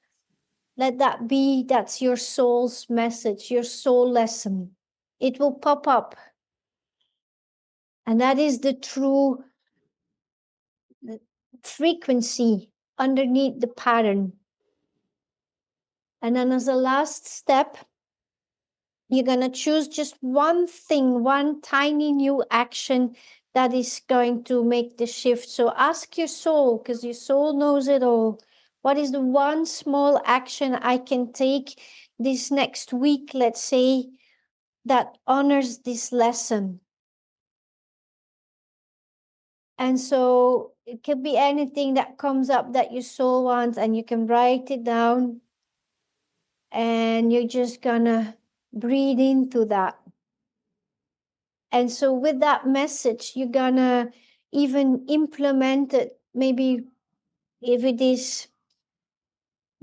let that be, that's your soul's message, your soul lesson. It will pop up. And that is the true frequency underneath the pattern. And then as a last step, you're going to choose just one thing, one tiny new action that is going to make the shift. So ask your soul, because your soul knows it all. What is the one small action I can take this next week, let's say, that honors this lesson? And so it could be anything that comes up that your soul wants, and you can write it down. And you're just gonna breathe into that. And so with that message, you're gonna even implement it. Maybe if it is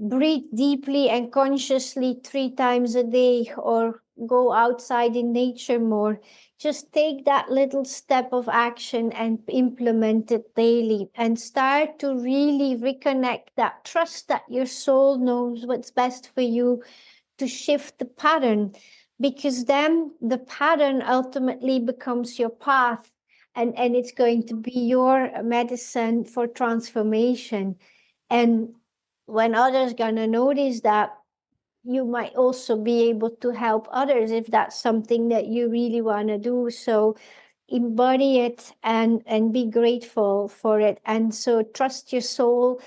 breathe deeply and consciously 3 times a day, or go outside in nature more. Just take that little step of action and implement it daily, and start to really reconnect that trust that your soul knows what's best for you to shift the pattern, because then the pattern ultimately becomes your path, and it's going to be your medicine for transformation. And when others gonna notice that, you might also be able to help others if that's something that you really want to do. So embody it and be grateful for it. And so trust your soul,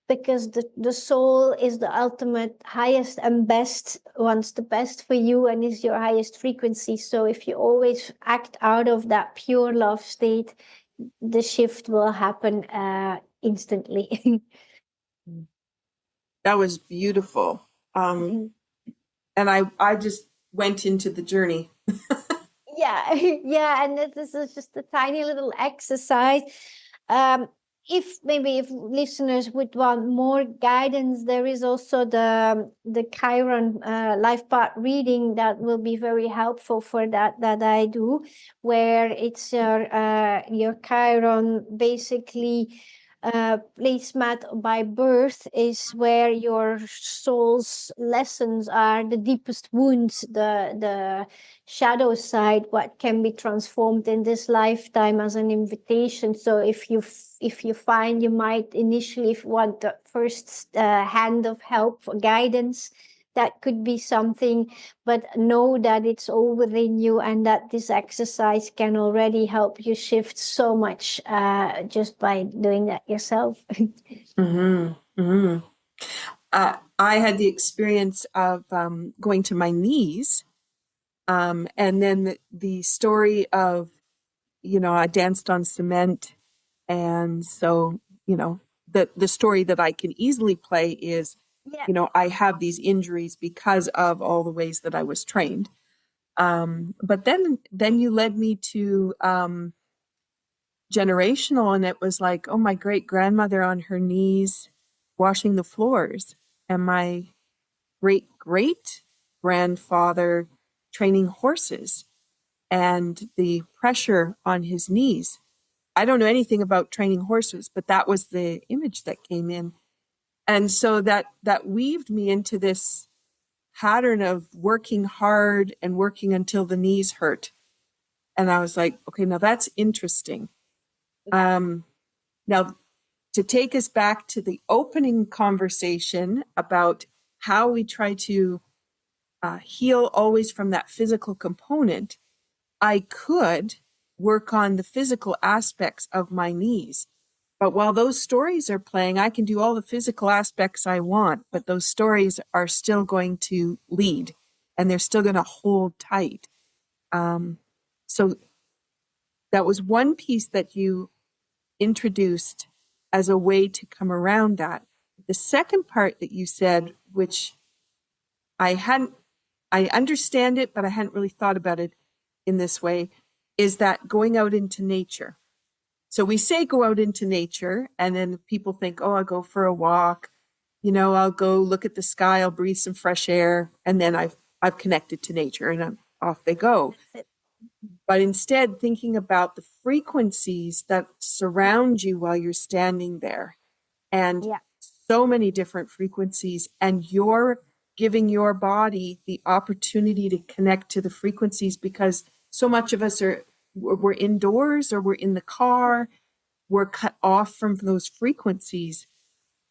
because the soul is the ultimate highest and best, wants the best for you and is your highest frequency. So if you always act out of that pure love state, the shift will happen instantly. That was beautiful. And I just went into the journey. Yeah, yeah, and this is just a tiny little exercise. If listeners would want more guidance, there is also the Chiron life path reading that will be very helpful for that I do, where it's your Chiron basically placemat by birth is where your soul's lessons are, the deepest wounds, the shadow side, what can be transformed in this lifetime as an invitation. So if you find you might initially want the first hand of help for guidance, that could be something, but know that it's all within you, and that this exercise can already help you shift so much just by doing that yourself. Mm-hmm. Mm-hmm. I had the experience of going to my knees, and then the story of, I danced on cement, and so, the story that I can easily play is, Yeah. I have these injuries because of all the ways that I was trained. But then you led me to generational, and it was like, oh, my great grandmother on her knees washing the floors, and my great great grandfather training horses, and the pressure on his knees. I don't know anything about training horses, but that was the image that came in. And so that weaved me into this pattern of working hard and working until the knees hurt. And I was like, okay, now that's interesting. Now, to take us back to the opening conversation about how we try to heal always from that physical component, I could work on the physical aspects of my knees. But while those stories are playing, I can do all the physical aspects I want, but those stories are still going to lead, and they're still going to hold tight. So that was one piece that you introduced as a way to come around that. The second part that you said, which I understand it, but I hadn't really thought about it in this way, is that going out into nature. So we say go out into nature, and then people think, oh, I'll go for a walk, I'll go look at the sky, I'll breathe some fresh air, and then I've connected to nature, and off they go. But instead, thinking about the frequencies that surround you while you're standing there, and so many different frequencies, and you're giving your body the opportunity to connect to the frequencies, because so much of us we're indoors, or we're in the car, we're cut off from those frequencies,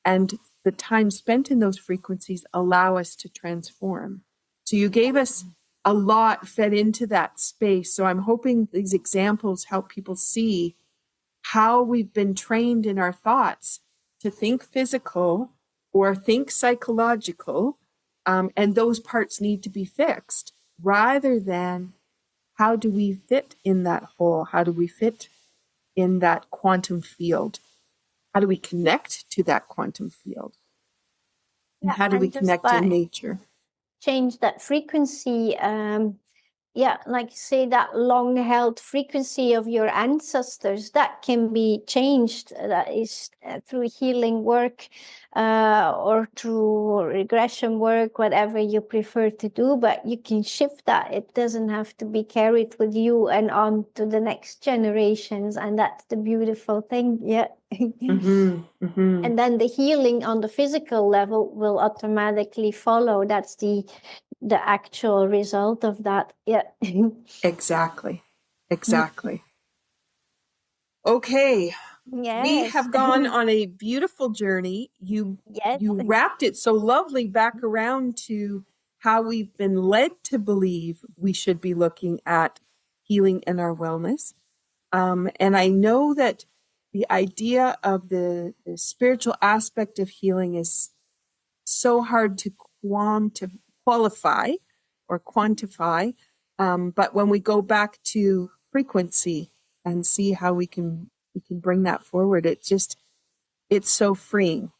and the time spent in those frequencies allow us to transform. So you gave us a lot fed into that space. So I'm hoping these examples help people see how we've been trained in our thoughts to think physical or think psychological, and those parts need to be fixed, rather than how do we fit in that hole? How do we fit in that quantum field? How do we connect to that quantum field? And how do we connect in nature? Change that frequency. Like say that long held frequency of your ancestors, that can be changed. That is through healing work or through regression work, whatever you prefer to do, but you can shift that. It doesn't have to be carried with you and on to the next generations, and that's the beautiful thing. And then the healing on the physical level will automatically follow. That's the actual result of that. Exactly. Okay. Yes. We have gone on a beautiful journey. You wrapped it so lovely back around to how we've been led to believe we should be looking at healing and our wellness. And I know that the idea of the spiritual aspect of healing is so hard to qualify or quantify. But when we go back to frequency and see how we can bring that forward, it's so freeing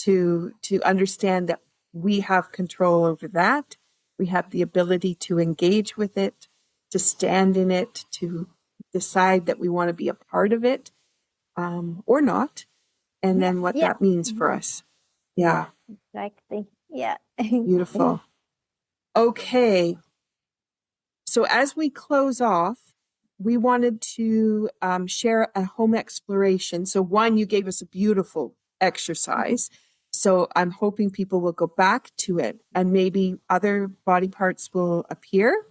to understand that we have control over that. We have the ability to engage with it, to stand in it, to decide that we want to be a part of it, or not, and then what that means for us. Yeah. Exactly. Beautiful. Okay. So as we close off, we wanted to share a home exploration. So one, you gave us a beautiful exercise. So I'm hoping people will go back to it, and maybe other body parts will appear,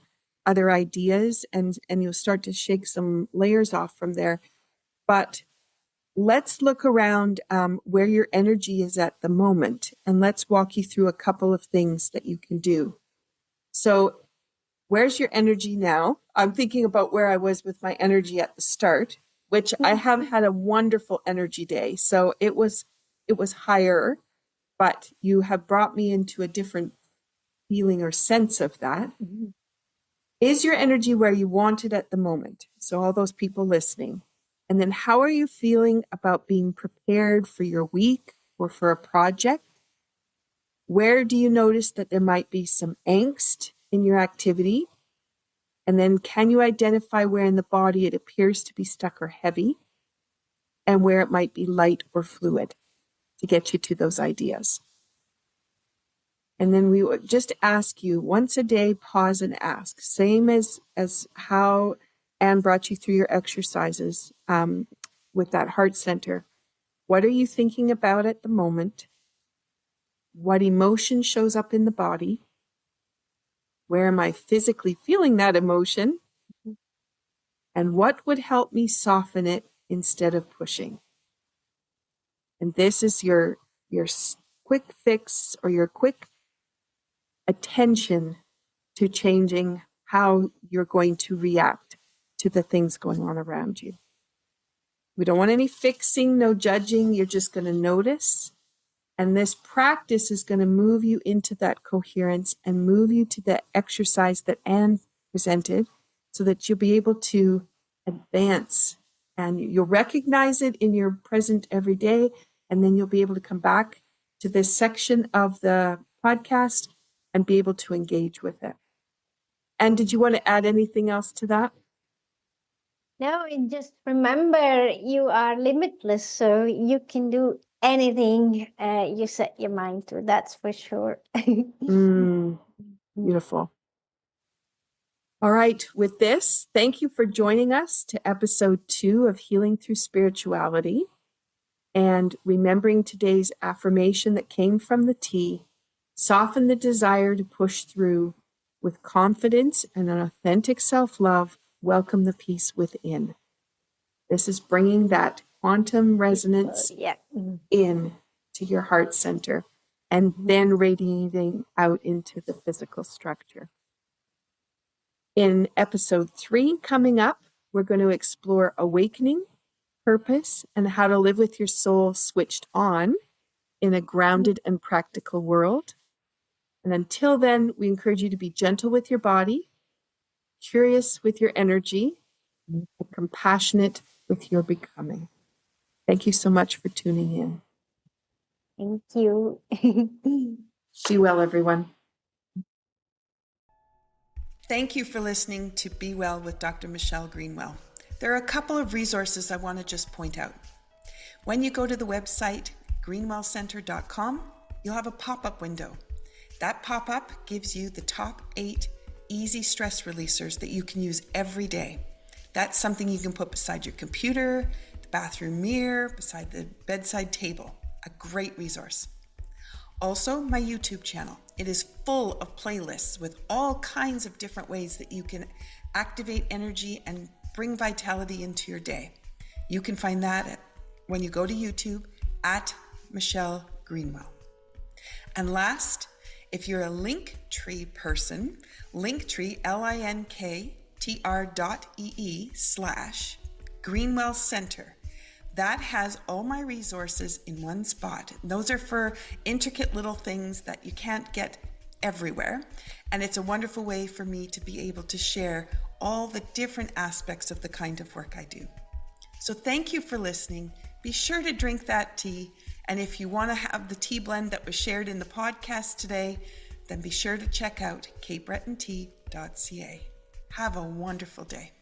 other ideas, and you'll start to shake some layers off from there. But let's look around where your energy is at the moment, and let's walk you through a couple of things that you can do. So where's your energy now? I'm thinking about where I was with my energy at the start, which I have had a wonderful energy day. So it was higher, but you have brought me into a different feeling or sense of that. Is your energy where you want it at the moment? So all those people listening. And then how are you feeling about being prepared for your week or for a project? Where do you notice that there might be some angst in your activity? And then can you identify where in the body it appears to be stuck or heavy, and where it might be light or fluid, to get you to those ideas? And then we would just ask you once a day, pause and ask, same as how Anne brought you through your exercises with that heart center. What are you thinking about at the moment? What emotion shows up in the body? Where am I physically feeling that emotion? And what would help me soften it instead of pushing? And this is your quick fix, or your quick attention to changing how you're going to react to the things going on around you. We don't want any fixing, no judging. You're just going to notice. And this practice is going to move you into that coherence and move you to the exercise that Anne presented, so that you'll be able to advance, and you'll recognize it in your present every day. And then you'll be able to come back to this section of the podcast and be able to engage with it. And did you want to add anything else to that? No, just remember you are limitless, so you can do anything you set your mind to. That's for sure. Beautiful. All right. With this, thank you for joining us to episode 2 of Healing Through Spirituality, and remembering today's affirmation that came from the T: soften the desire to push through with confidence and an authentic self-love. Welcome the peace within. This is bringing that quantum resonance in to your heart center, and then radiating out into the physical structure. In episode 3 coming up, we're going to explore awakening, purpose, and how to live with your soul switched on in a grounded and practical world. And until then, we encourage you to be gentle with your body, curious with your energy, and compassionate with your becoming. Thank you so much for tuning in. Thank you. Be well, everyone. Thank you for listening to Be Well with Dr. Michelle Greenwell. There are a couple of resources I want to just point out. When you go to the website greenwellcenter.com, you'll have a pop-up window. That pop-up gives you the top 8 easy stress releasers that you can use every day. That's something you can put beside your computer, the bathroom mirror, beside the bedside table. A great resource. Also, my YouTube channel. It is full of playlists with all kinds of different ways that you can activate energy and bring vitality into your day. You can find that when you go to YouTube at Michelle Greenwell. And last, if you're a Linktree person, Linktree, linktr.ee/Greenwell Center. That has all my resources in one spot. Those are for intricate little things that you can't get everywhere. And it's a wonderful way for me to be able to share all the different aspects of the kind of work I do. So thank you for listening. Be sure to drink that tea. And if you want to have the tea blend that was shared in the podcast today, then be sure to check out capebretontea.ca. Have a wonderful day.